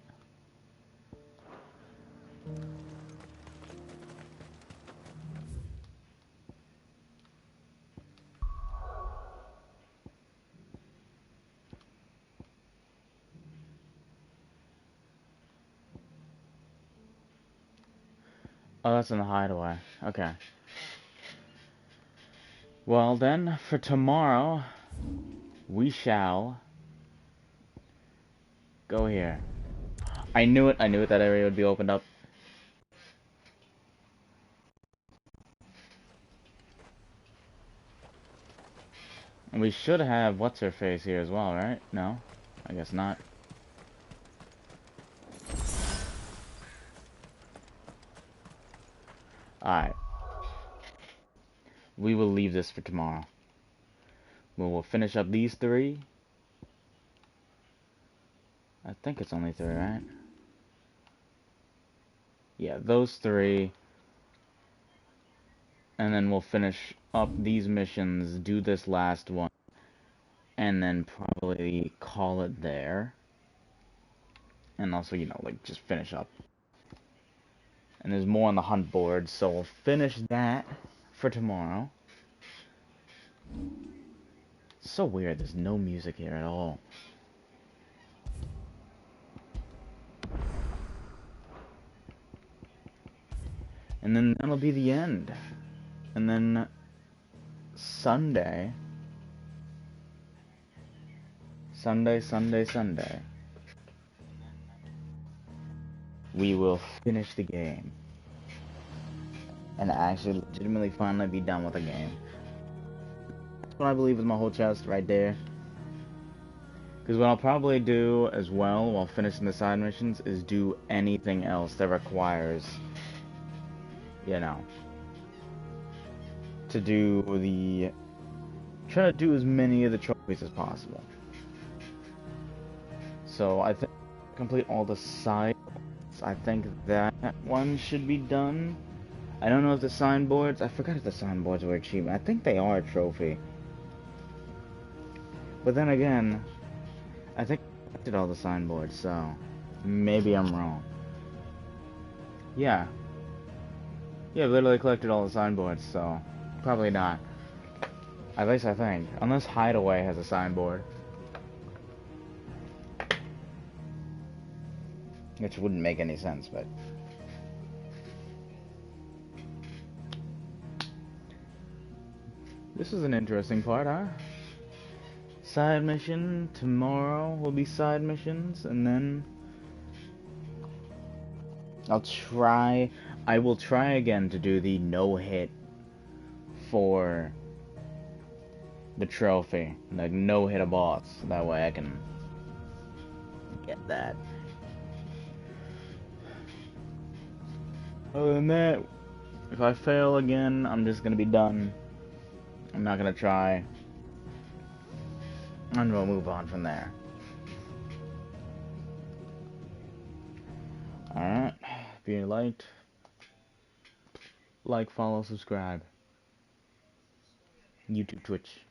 Oh, that's in the hideaway. Okay. Well then, for tomorrow, we shall go here. I knew it, that area would be opened up. And we should have what's-her-face here as well, right? No? I guess not. Alright. We will leave this for tomorrow. We will finish up these three. I think it's only three, right? Yeah, those three. And then we'll finish up these missions, do this last one, and then probably call it there. And also, you know, like, just finish up. And there's more on the hunt board, so we'll finish that for tomorrow. It's so weird, there's no music here at all. And then that'll be the end. And then Sunday, we will finish the game. And actually legitimately finally be done with the game. That's what I believe is my whole chest right there. Because what I'll probably do as well while finishing the side missions is do anything else that requires, you know, to do the... try to do as many of the trophies as possible. So I think complete all the sides. I think that one should be done. I don't know if the signboards... I forgot if the signboards were achievement. I think they are a trophy. But then again, I think I did all the signboards, so maybe I'm wrong. Yeah. Yeah, I've literally collected all the signboards, so probably not. At least I think. Unless Hideaway has a signboard. Which wouldn't make any sense, but... This is an interesting part, huh? Side mission. Tomorrow will be side missions, and then... I will try again to do the no-hit for the trophy. Like, no-hit a boss. That way I can get that. Other than that, if I fail again, I'm just gonna be done. I'm not gonna try. And we'll move on from there. Alright. If you liked, like, follow, subscribe. YouTube, Twitch.